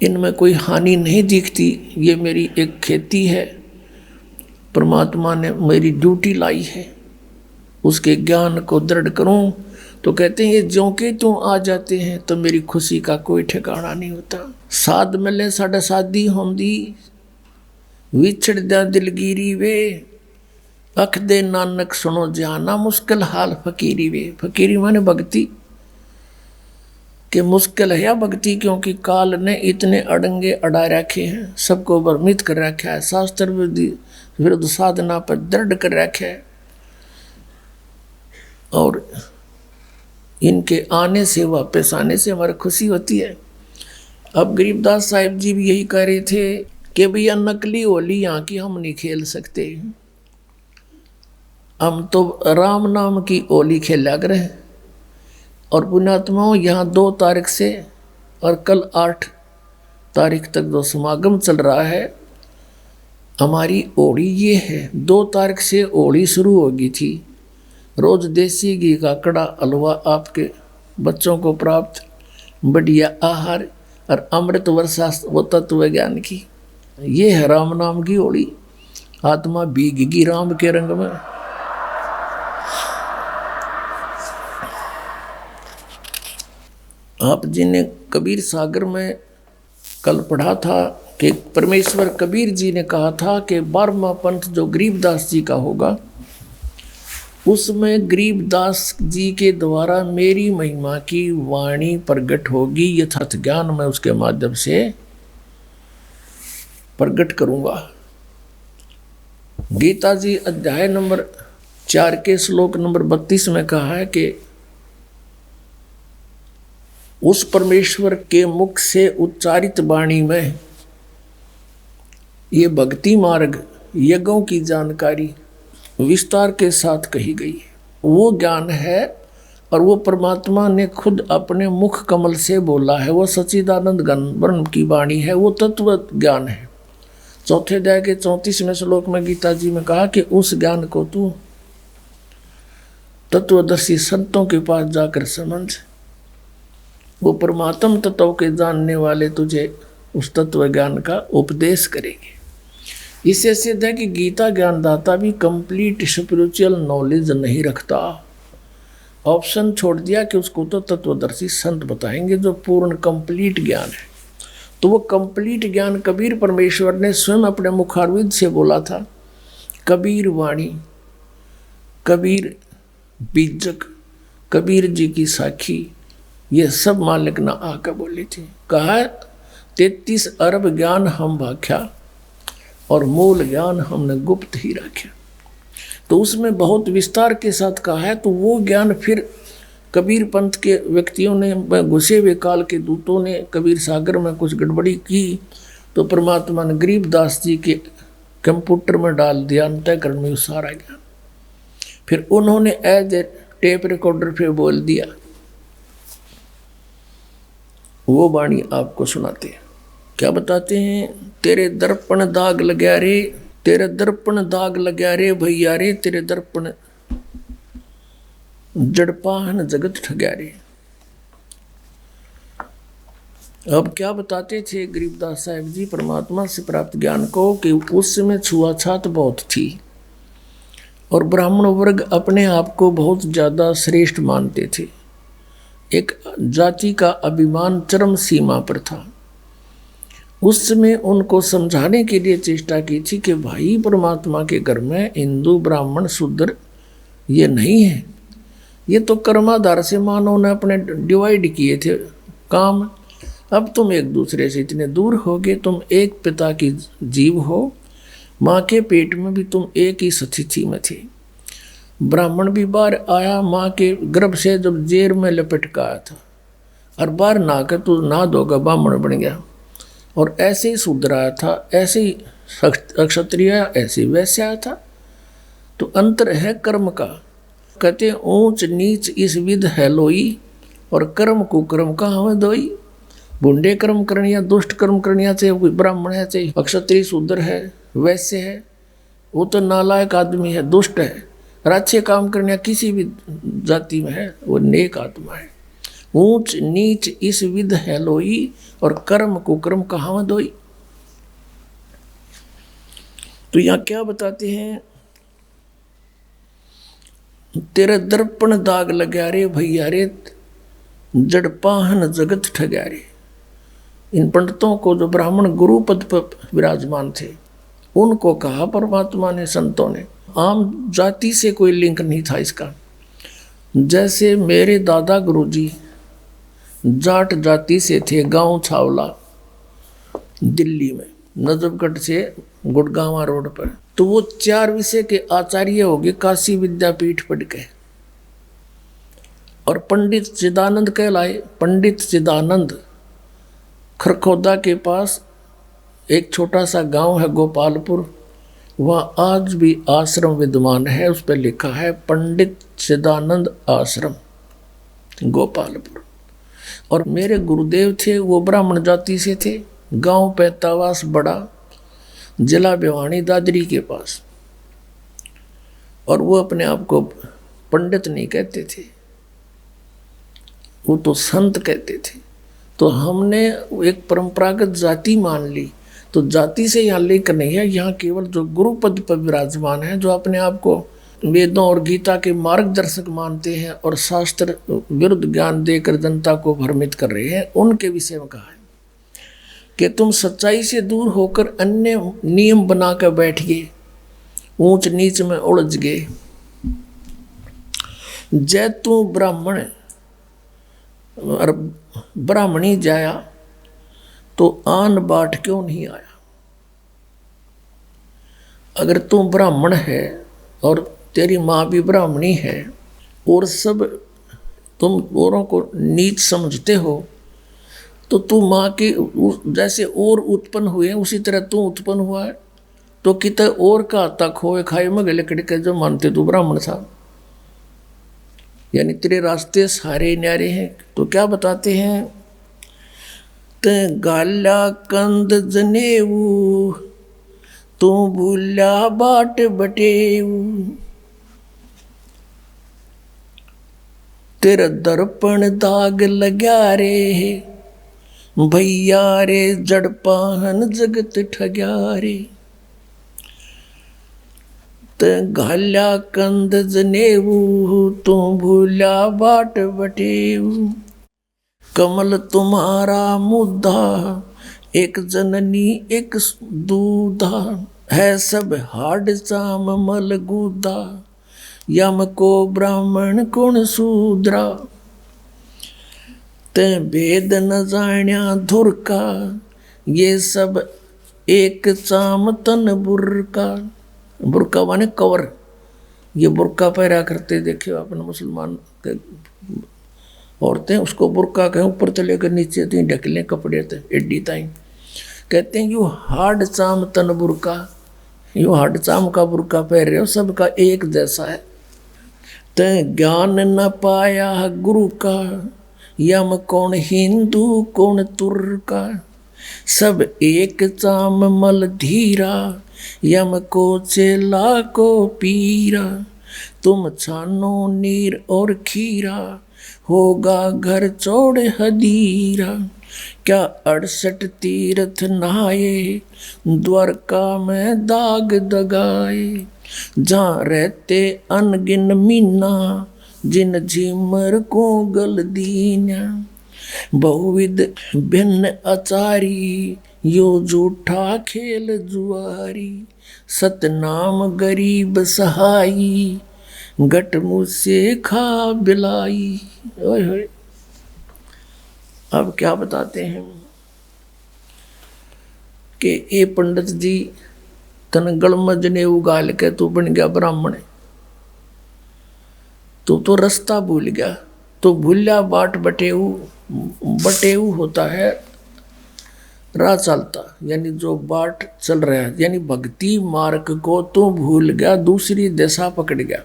इनमें कोई हानि नहीं दिखती। ये मेरी एक खेती है, परमात्मा ने मेरी ड्यूटी लाई है, उसके ज्ञान को दृढ़ करूं। तो कहते हैं ये ज्यों के त्यों आ जाते हैं तो मेरी खुशी का कोई ठिकाना नहीं होता। साध मिले साढ़े शादी होंदी, विछड़ दिया दिलगिरी वे, अख दे नानक सुनो जाना मुश्किल हाल फकीरी वे। फकीरी माने भक्ति के मुश्किल है या भक्ति, क्योंकि काल ने इतने अड़ंगे अड़ा रखे हैं, सबको भ्रमित कर रखा है, शास्त्र विरुद्ध साधना पर दृढ़ कर रखा है। और इनके आने से, वापस आने से हमारी खुशी होती है। अब गरीबदास साहिब जी भी यही कह रहे थे कि भैया नकली होली यहाँ की हम नहीं खेल सकते, हम तो राम नाम की होली खेला करें। और पुण्यात्माओं, यहाँ 2 तारीख से और कल 8 तारीख तक जो समागम चल रहा है, हमारी होली ये है। 2 तारीख से होली शुरू होगी थी। रोज देसी घी का कड़ा हलवा आपके बच्चों को प्राप्त, बढ़िया आहार और अमृत वर्षा वो तत्व ज्ञान की। ये है राम नाम की होली। आत्मा भीगेगी राम के रंग में। आप जी ने कबीर सागर में कल पढ़ा था कि परमेश्वर कबीर जी ने कहा था कि 12वां पंथ जो गरीबदास जी का होगा, उसमें गरीबदास जी के द्वारा मेरी महिमा की वाणी प्रकट होगी। यथार्थ ज्ञान मैं उसके माध्यम से प्रकट करूंगा। गीता जी अध्याय नंबर 4 के श्लोक नंबर 32 में कहा है कि उस परमेश्वर के मुख से उच्चारित वाणी में ये भक्ति मार्ग, यज्ञों की जानकारी विस्तार के साथ कही गई है। वो ज्ञान है और वो परमात्मा ने खुद अपने मुख कमल से बोला है। वो सच्चिदानंद घन ब्रह्म की वाणी है, वो तत्व ज्ञान है। 4 अध्याय के 34वें श्लोक में गीता जी में कहा कि उस ज्ञान को तू तत्वदर्शी संतों के पास जाकर समझ, वो परमात्म तत्व के जानने वाले तुझे उस तत्व ज्ञान का उपदेश करेंगे। इससे सिद्ध है कि गीता ज्ञानदाता भी कंप्लीट स्पिरिचुअल नॉलेज नहीं रखता। ऑप्शन छोड़ दिया कि उसको तो तत्वदर्शी संत बताएंगे जो पूर्ण कंप्लीट ज्ञान है। तो वो कंप्लीट ज्ञान कबीर परमेश्वर ने स्वयं अपने मुखारविंद से बोला था। कबीर वाणी, कबीर बीजक, कबीर जी की साखी, ये सब मालिक ना आकर बोली थी। कहा 33 अरब ज्ञान हम भाख्या और मूल ज्ञान हमने गुप्त ही रखा। तो उसमें बहुत विस्तार के साथ कहा है। तो वो ज्ञान फिर कबीर पंथ के व्यक्तियों ने, घुसे हुए काल के दूतों ने कबीर सागर में कुछ गड़बड़ी की, तो परमात्मा ने गरीबदास जी के कंप्यूटर में डाल दिया अंतःकरण में सारा ज्ञान। फिर उन्होंने एज ए टेप रिकॉर्डर पे बोल दिया। वो वाणी आपको सुनाते हैं। क्या बताते हैं? तेरे दर्पण दाग लग्या रे, तेरे दर्पण दाग लग्या रे भैया रे, तेरे दर्पण जड़पाहन जगत ठग्या रे। अब क्या बताते थे गरीबदास साहिब जी परमात्मा से प्राप्त ज्ञान को कि उस समय छुआछात बहुत थी और ब्राह्मण वर्ग अपने आप को बहुत ज़्यादा श्रेष्ठ मानते थे। एक जाति का अभिमान चरम सीमा पर था। उस समय उनको समझाने के लिए चेष्टा की थी कि भाई परमात्मा के घर में हिंदू ब्राह्मण शूद्र ये नहीं है, ये तो कर्माधार से मानव ने अपने डिवाइड किए थे काम। अब तुम एक दूसरे से इतने दूर हो गए, तुम एक पिता की जीव हो, माँ के पेट में भी तुम एक ही स्थिति में थे। ब्राह्मण भी बाहर आया माँ के गर्भ से जब जेर में लपेट का आया था, और बाहर ना कर तू ना धोगा ब्राह्मण बन गया। और ऐसे ही शूद्र आया था, ऐसे ही क्षत्रिय, ऐसे ही वैश्य आया था। तो अंतर है कर्म का। कहते ऊंच नीच इस विध है लोई, और कर्म कुकर्म कहाँ में दोई। बुंडे कर्म करने या दुष्ट कर्म करने चाहिए, कोई ब्राह्मण है चाहे क्षत्रिय शूद्र है वैसे है, वो तो नालायक आदमी है, दुष्ट है। और अच्छे काम करने किसी भी जाति में है वो नेक आत्मा है। ऊंच नीच इस विध है लोई, और कर्म कुकर्म कहावत होई। तो यहाँ क्या बताते हैं, तेरा दर्पण दाग लगा रे भैया रे, जड़ पाहन जगत ठगा रे। इन पंडितों को जो ब्राह्मण गुरु पद पर विराजमान थे उनको कहा परमात्मा ने, संतों ने, आम जाति से कोई लिंक नहीं था इसका। जैसे मेरे दादा गुरुजी जाट जाति से थे, गांव छावला दिल्ली में, नजफगढ़ से गुड़गांवा रोड पर, तो वो 4 विषय के आचार्य हो गए, काशी विद्यापीठ पढ़ के, और पंडित चिदानंद कहलाए। पंडित चिदानंद खरखोदा के पास एक छोटा सा गांव है गोपालपुर, वहाँ आज भी आश्रम विद्यमान है, उस पर लिखा है पंडित चिदानंद आश्रम गोपालपुर। और मेरे गुरुदेव थे वो ब्राह्मण जाति से थे, गांव पैतावास बड़ा, जिला भिवानी दादरी के पास, और वो अपने आप को पंडित नहीं कहते थे, वो तो संत कहते थे। तो हमने एक परंपरागत जाति मान ली, तो जाति से यहाँ लिंक नहीं है, यहाँ केवल जो गुरु पद पर विराजमान है, जो अपने आप को वेदों और गीता के मार्गदर्शक मानते हैं और शास्त्र विरुद्ध ज्ञान देकर जनता को भ्रमित कर रहे हैं, उनके विषय में कहा है कि तुम सच्चाई से दूर होकर अन्य नियम बनाकर बैठ गए, ऊंच नीच में उलझ गए। जय तू ब्राह्मण और ब्राह्मणी जाया, तो आन बाट क्यों नहीं आया। अगर तू ब्राह्मण है और तेरी माँ भी ब्राह्मणी है, और सब तुम औरों को नीच समझते हो, तो तू माँ के जैसे और उत्पन्न हुए उसी तरह तू उत्पन्न हुआ है, तो कितने और का तक होए खाए में गले कड़के जो मानते तू ब्राह्मण था, यानी तेरे रास्ते सारे न्यारे हैं। तो क्या बताते हैं, ते गाला कंद जनेऊ, तू भूला बाट बटेऊ, तेरा दर्पण दाग लगा रे भैया रे, जड़ पाहन जगत ठग्या रे। ते घाल्या कंद जनेऊ, तू भूला बाट बटेऊ, कमल तुम्हारा मुद्दा, एक जननी एक दूधा, है सब हाड चाम मल गुदा, यम को ब्राह्मण कुण शूद्रा। ते भेद न जाण्या धुर का, ये सब एक चाम तन बुरका। बुरका माने कवर, ये बुरका पहरा करते देखे अपने मुसलमान औरतें, उसको बुरका कहें, ऊपर से लेकर नीचे तीन ढकले कपड़े थे एड्डी ताई, कहते हैं यू हार्ड चाम तन बुरका, यू हार्ड चाम का बुरका पहन रहे हो, सबका एक जैसा है। ते ज्ञान न पाया गुरु का, यम कौन हिंदू कौन तुर्का, सब एक चाम मल धीरा, यम को चेला को पीरा। तुम छानो नीर और खीरा, होगा घर चौड़ हदीरा। क्या 68 तीर्थ नहाए, द्वारका में दाग दगाए। जहाँ रहते अनगिन मीना, जिन झिमर को गल दीना। बहुविध भिन्न आचारी, यो झूठा खेल जुआरी। सतनाम गरीब सहाई, गट मुझसे खा बिलाई। ओए होए, अब क्या बताते हैं कि ए पंडित जी तन गलमज ने उगाल के तू बन गया ब्राह्मण, तो रास्ता भूल गया। तो भूल्या बाट बटेऊ, बटेऊ होता है राह चलता, यानी जो बाट चल रहा है, यानी भक्ति मार्ग को तो भूल गया, दूसरी दिशा पकड़ गया।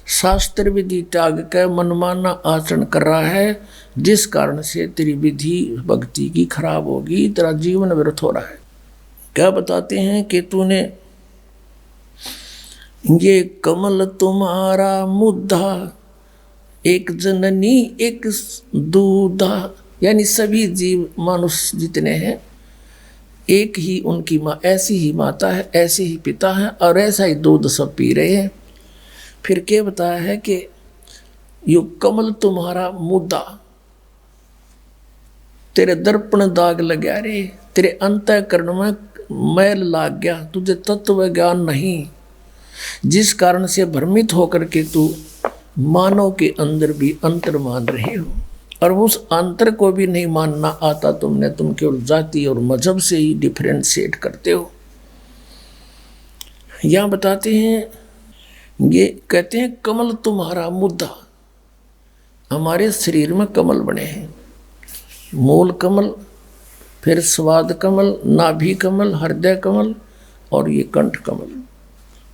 शास्त्र विधि त्याग कर मनमाना आचरण कर रहा है, जिस कारण से तेरी विधि भक्ति की खराब होगी, तेरा जीवन व्यर्थ हो रहा है। क्या बताते हैं कि तूने ये कमल तुम्हारा मुद्दा, एक जननी एक दूधा, यानी सभी जीव मनुष्य जितने हैं एक ही उनकी माँ, ऐसी ही माता है, ऐसे ही पिता है और ऐसा ही दूध सब पी रहे हैं। फिर क्या बताया है कि यो कमल तुम्हारा मुद्दा, तेरे दर्पण दाग लगा रे, तेरे अंतःकरण में मैल लाग गया, तुझे तत्व ज्ञान नहीं, जिस कारण से भ्रमित होकर के तू मानव के अंदर भी अंतर मान रहे हो, और उस अंतर को भी नहीं मानना आता तुमने, तुम केवल जाति और मजहब से ही डिफरेंशिएट करते हो। यहाँ बताते हैं, ये कहते हैं कमल तुम्हारा मुद्दा, हमारे शरीर में कमल बने हैं, मूल कमल, फिर स्वाद कमल, नाभि कमल, हृदय कमल और ये कंठ कमल,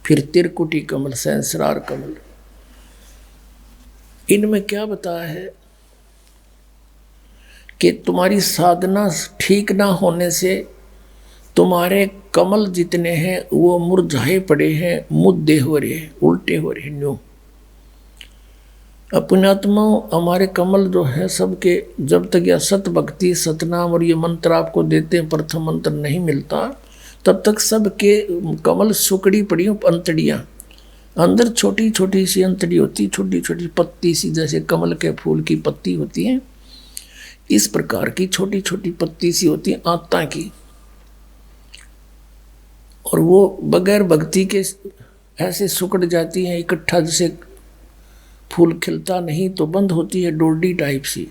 फिर त्रिकुटी कमल, सहस्रार कमल। इनमें क्या बताया है कि तुम्हारी साधना ठीक ना होने से तुम्हारे कमल जितने हैं वो मुरझाए पड़े हैं, मुद्दे हो रहे हैं, उल्टे हो रहे हैं। न्यू अपनात्मा हमारे कमल जो है सबके, जब तक यह सत भक्ति सतनाम और ये मंत्र आपको देते हैं, प्रथम मंत्र नहीं मिलता, तब तक सबके कमल सुकड़ी पड़ी अंतड़ियाँ, अंदर छोटी छोटी सी अंतड़ी होती, छोटी छोटी पत्ती सी, जैसे कमल के फूल की पत्ती होती है, इस प्रकार की छोटी छोटी पत्ती सी होती है आत्ता की, और वो बगैर भक्ति के ऐसे सुकड़ जाती हैं इकट्ठा, जैसे फूल खिलता नहीं तो बंद होती है, डोरडी टाइप सी।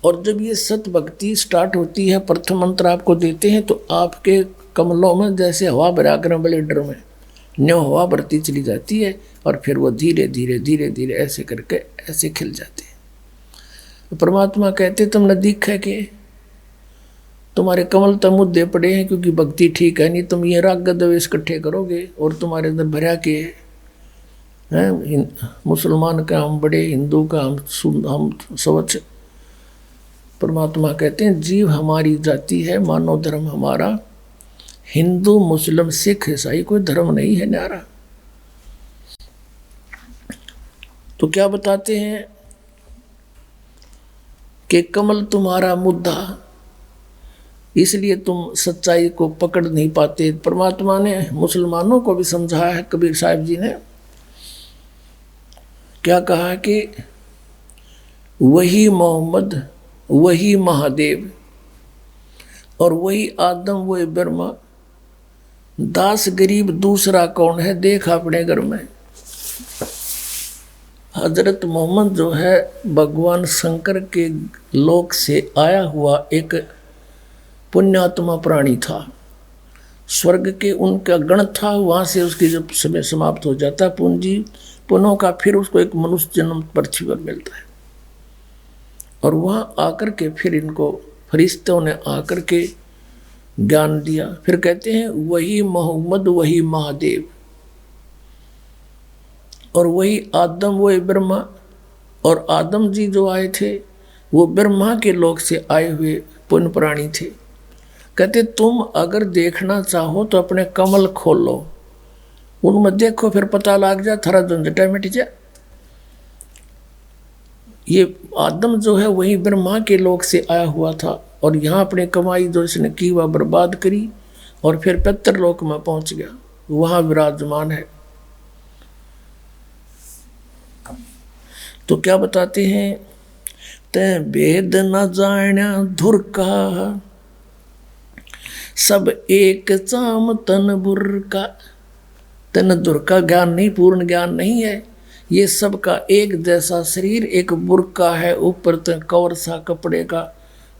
और जब ये सत भक्ति स्टार्ट होती है, प्रथम मंत्र आपको देते हैं, तो आपके कमलों में जैसे हवा भरा कर ब्लेडर में न्यो हवा भरती चली जाती है, और फिर वो धीरे धीरे धीरे धीरे ऐसे करके ऐसे खिल जाते हैं। परमात्मा कहते तुमने देखा कि तुम्हारे कमल तो मुद्दे पड़े हैं, क्योंकि भक्ति ठीक है नहीं, तुम ये राग द्वेष इकट्ठे करोगे और तुम्हारे अंदर भरा के हैं, मुसलमान का हम बड़े, हिंदू का हम स्वच्छ। परमात्मा कहते हैं जीव हमारी जाति है, मानव धर्म हमारा, हिंदू मुस्लिम सिख ईसाई कोई धर्म नहीं है न्यारा। तो क्या बताते हैं कि कमल तुम्हारा मुद्दा, इसलिए तुम सच्चाई को पकड़ नहीं पाते। परमात्मा ने मुसलमानों को भी समझाया है, कबीर साहब जी ने क्या कहा कि वही मोहम्मद, वही महादेव और वही आदम, वही ब्रह्मा, दास गरीब दूसरा कौन है, देख अपने घर में। हजरत मोहम्मद जो है भगवान शंकर के लोक से आया हुआ एक पुण्यात्मा प्राणी था, स्वर्ग के उनका गण था, वहाँ से उसकी जब समय समाप्त हो जाता पूंजी पुनों का, फिर उसको एक मनुष्य जन्म पृथ्वी पर मिलता है, और वहाँ आकर के फिर इनको फरिश्तों ने आकर के ज्ञान दिया। फिर कहते हैं वही मोहम्मद, वही महादेव और वही आदम, वही ब्रह्मा। और आदम जी जो आए थे वो ब्रह्मा के लोक से आए हुए पुण्य प्राणी थे। कहते तुम अगर देखना चाहो तो अपने कमल खोलो, उनमें देखो, फिर पता लग जा, थारा झंझटा मिट जा। ये आदम जो है वही ब्रह्मा के लोक से आया हुआ था, और यहाँ अपने कमाई जो इसने की वह बर्बाद करी, और फिर पितर लोक में पहुंच गया, वहाँ विराजमान है। तो क्या बताते हैं, तै भेद न जाण्या धुर का, सब एक चाम तन बुर का। तन दुर का ज्ञान नहीं, पूर्ण ज्ञान नहीं है, ये सब का एक जैसा शरीर, एक बुर्का है, ऊपर तो कवर सा कपड़े का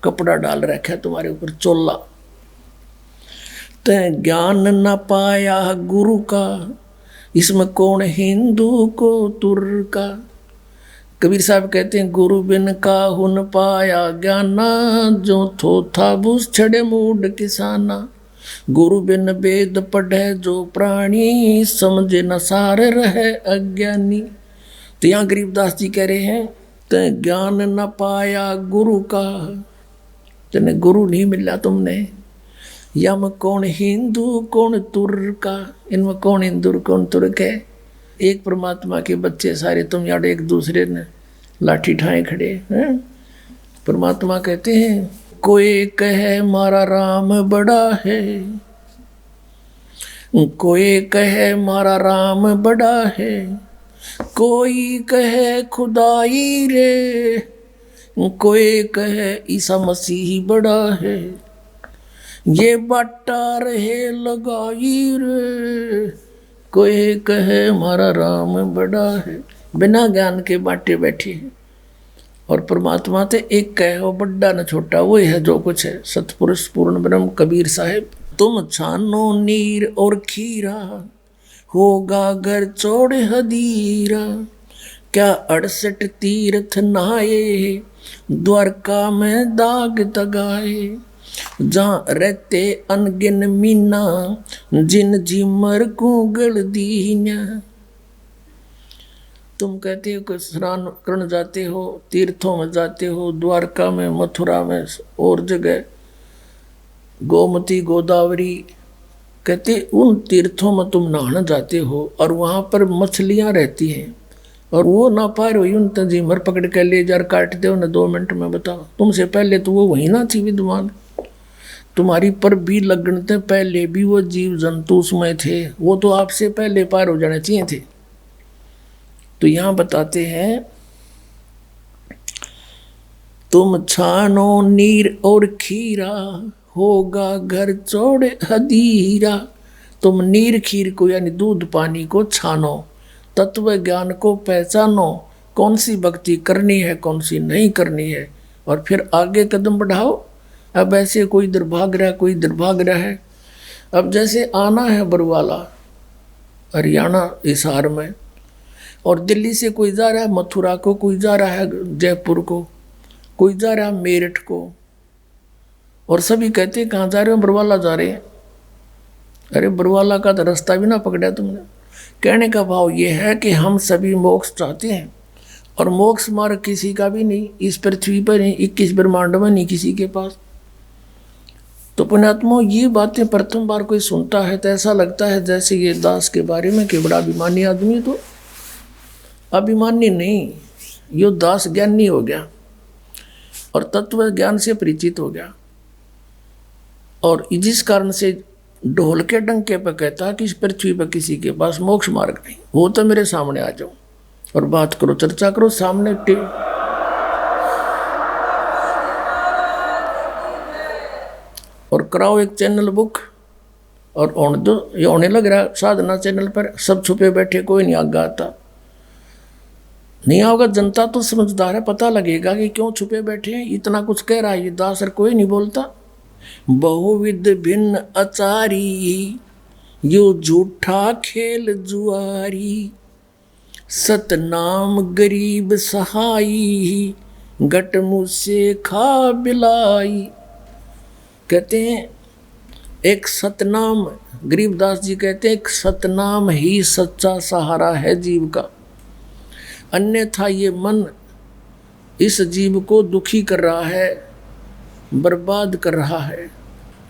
कपड़ा डाल रखा है तुम्हारे ऊपर, चोला। तै ज्ञान न पाया गुरु का, इसमें कौन हिंदू को तुर का। कबीर साहब कहते हैं गुरु बिन का हुन पाया ज्ञाना, जो थो था बुस छड़े मूड किसाना। गुरु बिन वेद पढ़े जो प्राणी, समझे न सार रहे अज्ञानी। तो यहाँ गरीबदास जी कह रहे हैं, ते ज्ञान न पाया गुरु का, तेने गुरु नहीं मिला तुमने। यम कौन हिंदू कौन तुर्क का, इनमें कौन हिंदू कौन तुर्क है? एक परमात्मा के बच्चे सारे तुम यार एक दूसरे ने लाठी ठाए खड़े हैं। परमात्मा कहते हैं, कोई कहे मारा राम बड़ा है, कोई कहे मारा राम बड़ा है, कोई कहे खुदाई रे, कोई कहे ईसा मसीह बड़ा है, ये बाटा रहे लगाई रे, कोई कहे हमारा राम बड़ा है। बिना ज्ञान के बाटे बैठे हैं। और परमात्मा ते एक कहे हो बड़ा न छोटा, वो है जो कुछ है। सतपुरुष पूर्ण ब्रह्म कबीर साहिब, तुम छानो नीर और खीरा, होगा घर चौड़ हदीरा, क्या 68 तीर्थ नहाए, द्वारका में दाग तगाए, जहाँ रहते अनगिन मीना, जिन झिमर को गल दीना। तुम कहते हो कि स्नान करने जाते हो, तीर्थों में जाते हो, द्वारका में, मथुरा में और जगह, गोमती गोदावरी, कहते उन तीर्थों में तुम नहाने जाते हो और वहाँ पर मछलियाँ रहती हैं और वो ना पा रही हो, उन तंजीमर पकड़ के ले जा काट दो ना 2 मिनट में। बताओ, तुमसे पहले तो वो वहीं ना थी विद्वान, तुम्हारी पर भी लगने पहले भी वो जीव जंतु उसमें थे, वो तो आपसे पहले पार हो जाने चाहिए थे। तो यहाँ बताते हैं, तुम छानो नीर और खीरा, होगा घर चौड़े हदीरा। तुम नीर खीर को यानी दूध पानी को छानो, तत्व ज्ञान को पहचानो, कौन सी भक्ति करनी है कौन सी नहीं करनी है, और फिर आगे कदम बढ़ाओ। अब ऐसे कोई इधर भाग रहा है, कोई इधर भाग रहा है। अब जैसे आना है बरवाला हरियाणा हिसार में, और दिल्ली से कोई जा रहा है मथुरा को, कोई जा रहा है जयपुर को, कोई जा रहा है मेरठ को, और सभी कहते हैं कहाँ जा रहे हो? बरवाला जा रहे हैं। अरे बरवाला का तो रास्ता भी ना पकड़ा तुमने। कहने का भाव ये है कि हम सभी मोक्ष चाहते हैं, और मोक्ष मार्ग किसी का भी नहीं, इस पृथ्वी पर नहीं, 21 ब्रह्मांड में नहीं किसी के पास। तो पुण्यात्मा, ये बातें प्रथम बार कोई सुनता है तो ऐसा लगता है जैसे ये दास के बारे में कि बड़ा अभिमानी आदमी। तो अभिमानी नहीं, यो दास ज्ञानी हो गया और तत्व ज्ञान से परिचित हो गया, और जिस कारण से ढोल के डंके पर कहता कि इस पृथ्वी पर किसी के पास मोक्ष मार्ग नहीं। वो तो मेरे सामने आ जाओ और बात करो, चर्चा करो सामने और कराओ एक चैनल बुक और होने दो। ये होने लग रहा है साधना चैनल पर, सब छुपे बैठे, कोई नहीं आगे आता। नहीं आओगा, जनता तो समझदार है, पता लगेगा कि क्यों छुपे बैठे हैं। इतना कुछ कह रहा है ये दास और कोई नहीं बोलता। बहुविध भिन्न आचारी, यो झूठा खेल जुआरी, सतनाम गरीब सहाई, घट मुझसे खा बिलाई। कहते हैं एक सतनाम, गरीबदास जी कहते हैं एक सतनाम ही सच्चा सहारा है जीव का, अन्यथा ये मन इस जीव को दुखी कर रहा है, बर्बाद कर रहा है।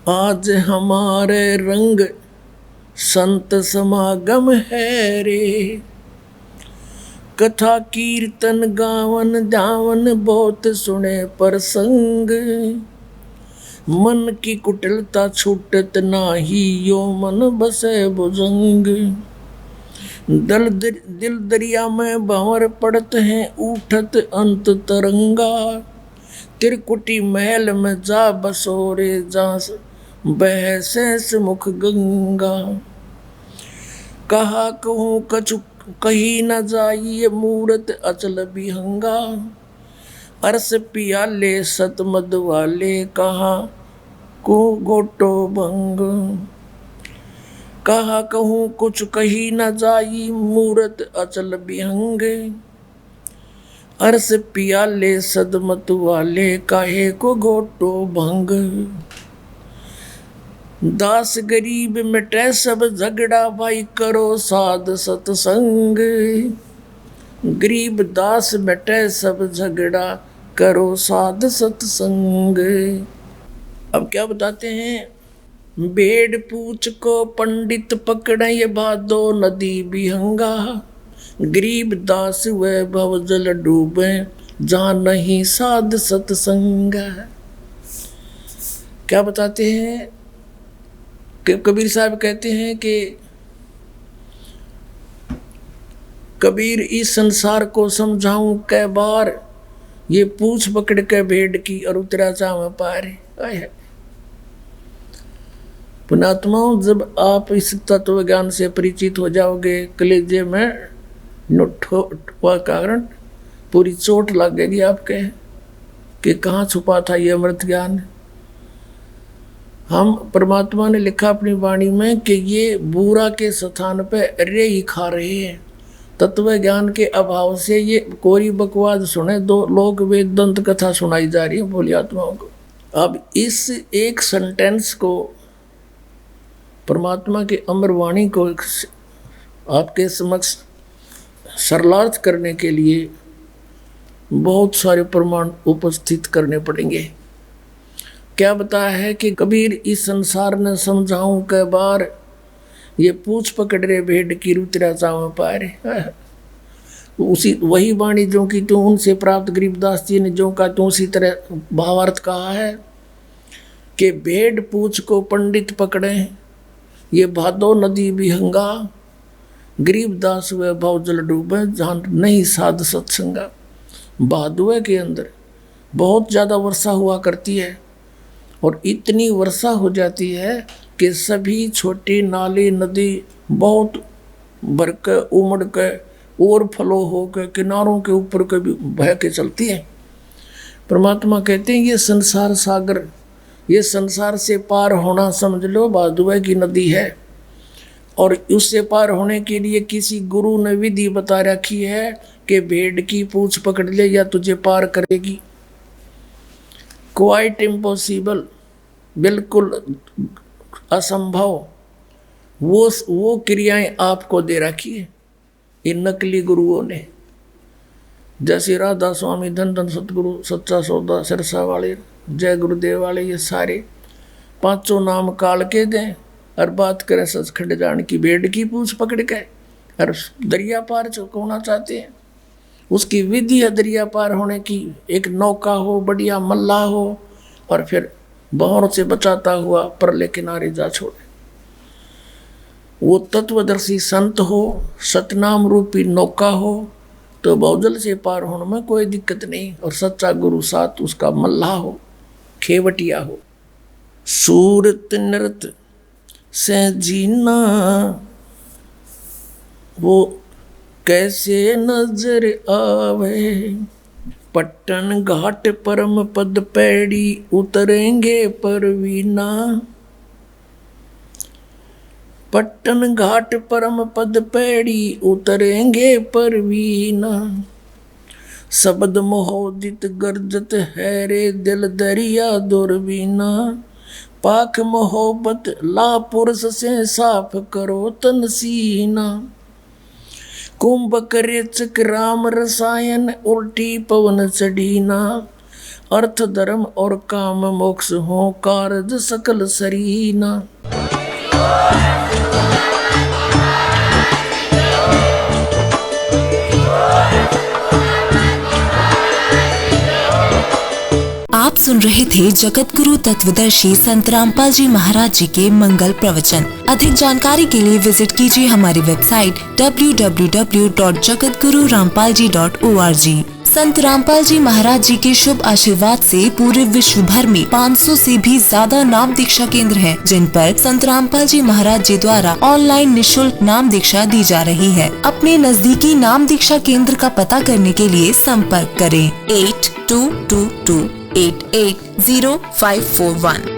आज हमारे रंग संत समागम है रे, कथा कीर्तन गावन जावन बहुत सुने प्रसंग, मन की कुटिलता छूटत नाही, यो मन बसे भुजंग। दिल दरिया में भंवर पड़त हैं, उठत अंत तरंगा, त्रिकुटी महल में जा बसोरे, जा बह शेष मुख गंगा। कहा कहूँ कछु कही न जाइए, मूरत अचल बिहंगा, अरस पियाले सतमद वाले, कहा को गोटो भंग। कहा कहूँ कुछ कही न जाई, मूरत अचल बिहंग, अरस पियाले सदमत वाले, काहे को गोटो भंग। दास गरीब मिटे सब झगड़ा, भाई करो साध सत्संग। गरीब दास मिटे सब झगड़ा, करो साध सत्संग। अब क्या बताते हैं, भेड़ पूछ को पंडित पकड़े, ये भादो नदी बिहंगा। गरीब दास वे भव जल डूबे, जहाँ नहीं साध सत्संग। क्या बताते हैं कि कबीर साहब कहते हैं कि कबीर इस संसार को समझाऊं कै बार, ये पूछ पकड़ के भेड़ की और उतरा चाव पार। पुणात्माओं, जब आप इस तत्व ज्ञान से परिचित हो जाओगे, कलेजे में ठोवा कारण पूरी चोट लगेगी आपके कि कहाँ छुपा था ये अमृत ज्ञान। हम परमात्मा ने लिखा अपनी वाणी में कि ये बुरा के स्थान पे रे ही खा रहे हैं। तत्व ज्ञान के अभाव से ये कोरी बकवाद सुने, दो लोग वेदांत कथा सुनाई जा रही है भोली आत्माओं को। अब इस एक सेंटेंस को, परमात्मा की अमर वाणी को आपके समक्ष सरलार्थ करने के लिए बहुत सारे प्रमाण उपस्थित करने पड़ेंगे। क्या बताया है कि कबीर इस संसार ने समझाऊं कै बार, ये पूछ पकड़ रे भेड़ की रुतरा चाव पार। उसी वही वाणी जो कि तू उनसे प्राप्त गरीबदास जी ने जो का तू उसी तरह भावार्थ कहा है कि भेड़ पूछ को पंडित पकड़े, ये भादो नदी बिहंगा। गरीबदास वे भाव जल डूबे, जहाँ नहीं साध सत्संगा। भादुए के अंदर बहुत ज़्यादा वर्षा हुआ करती है और इतनी वर्षा हो जाती है कि सभी छोटी नाली नदी बहुत भर के उमड़ के ओवरफ्लो हो के किनारों के ऊपर के भी बह के चलती है। परमात्मा कहते हैं ये संसार सागर, ये संसार से पार होना समझ लो भादुए की नदी है। और उससे पार होने के लिए किसी गुरु ने विधि बता रखी है कि भेड़ की पूंछ पकड़ ले या तुझे पार करेगी। क्वाइट इम्पॉसिबल, बिल्कुल असंभव वो क्रियाएं आपको दे रखी है इन नकली गुरुओं ने। जैसे राधा स्वामी, धन धन सतगुरु, सच्चा सौदा, सिरसा वाले, जय गुरुदेव वाले, ये सारे पांचों नाम काल के दें और बात करें सचखंड जान की। भेड़ की पूंछ पकड़ के और दरिया पार होना चाहते हैं, उसकी विधि है दरिया पार होने की। एक नौका हो, बढ़िया मल्ला हो और फिर बहोर से बचाता हुआ परले किनारे जा छोड़े। वो तत्वदर्शी संत हो, सतनाम रूपी नौका हो, तो बहुजल से पार होने में कोई दिक्कत नहीं। और सच्चा गुरु साथ उसका मल्ला हो, खेवटिया हो। सूरत नृत से जीना वो कैसे नजर आवे, पट्टन घाट परम पद पैड़ी उतरेंगे परवीना। पट्टन घाट परम पद पैड़ी उतरेंगे परवीना। शब्द मोहोदित गर्जत है रे दिल दरिया दुर्बीना। पाक मोहब्बत ला पुरुष से साफ करो तन सीना। कुंभ करे चक राम रसायन उल्टी पवन चढ़ीना। अर्थ धर्म और काम मोक्ष हो कारज सकल सरीना। आप सुन रहे थे जगत गुरु तत्वदर्शी संत रामपाल जी महाराज जी के मंगल प्रवचन। अधिक जानकारी के लिए विजिट कीजिए हमारी वेबसाइट www.jagatgururampalji.org। संत रामपाल जी महाराज जी के शुभ आशीर्वाद से पूरे विश्व भर में 500 से भी ज्यादा नाम दीक्षा केंद्र हैं, जिन पर संत रामपाल जी महाराज जी द्वारा ऑनलाइन निशुल्क नाम दीक्षा दी जा रही है। अपने नजदीकी नाम दीक्षा केंद्र का पता करने के लिए संपर्क करें 8222880541।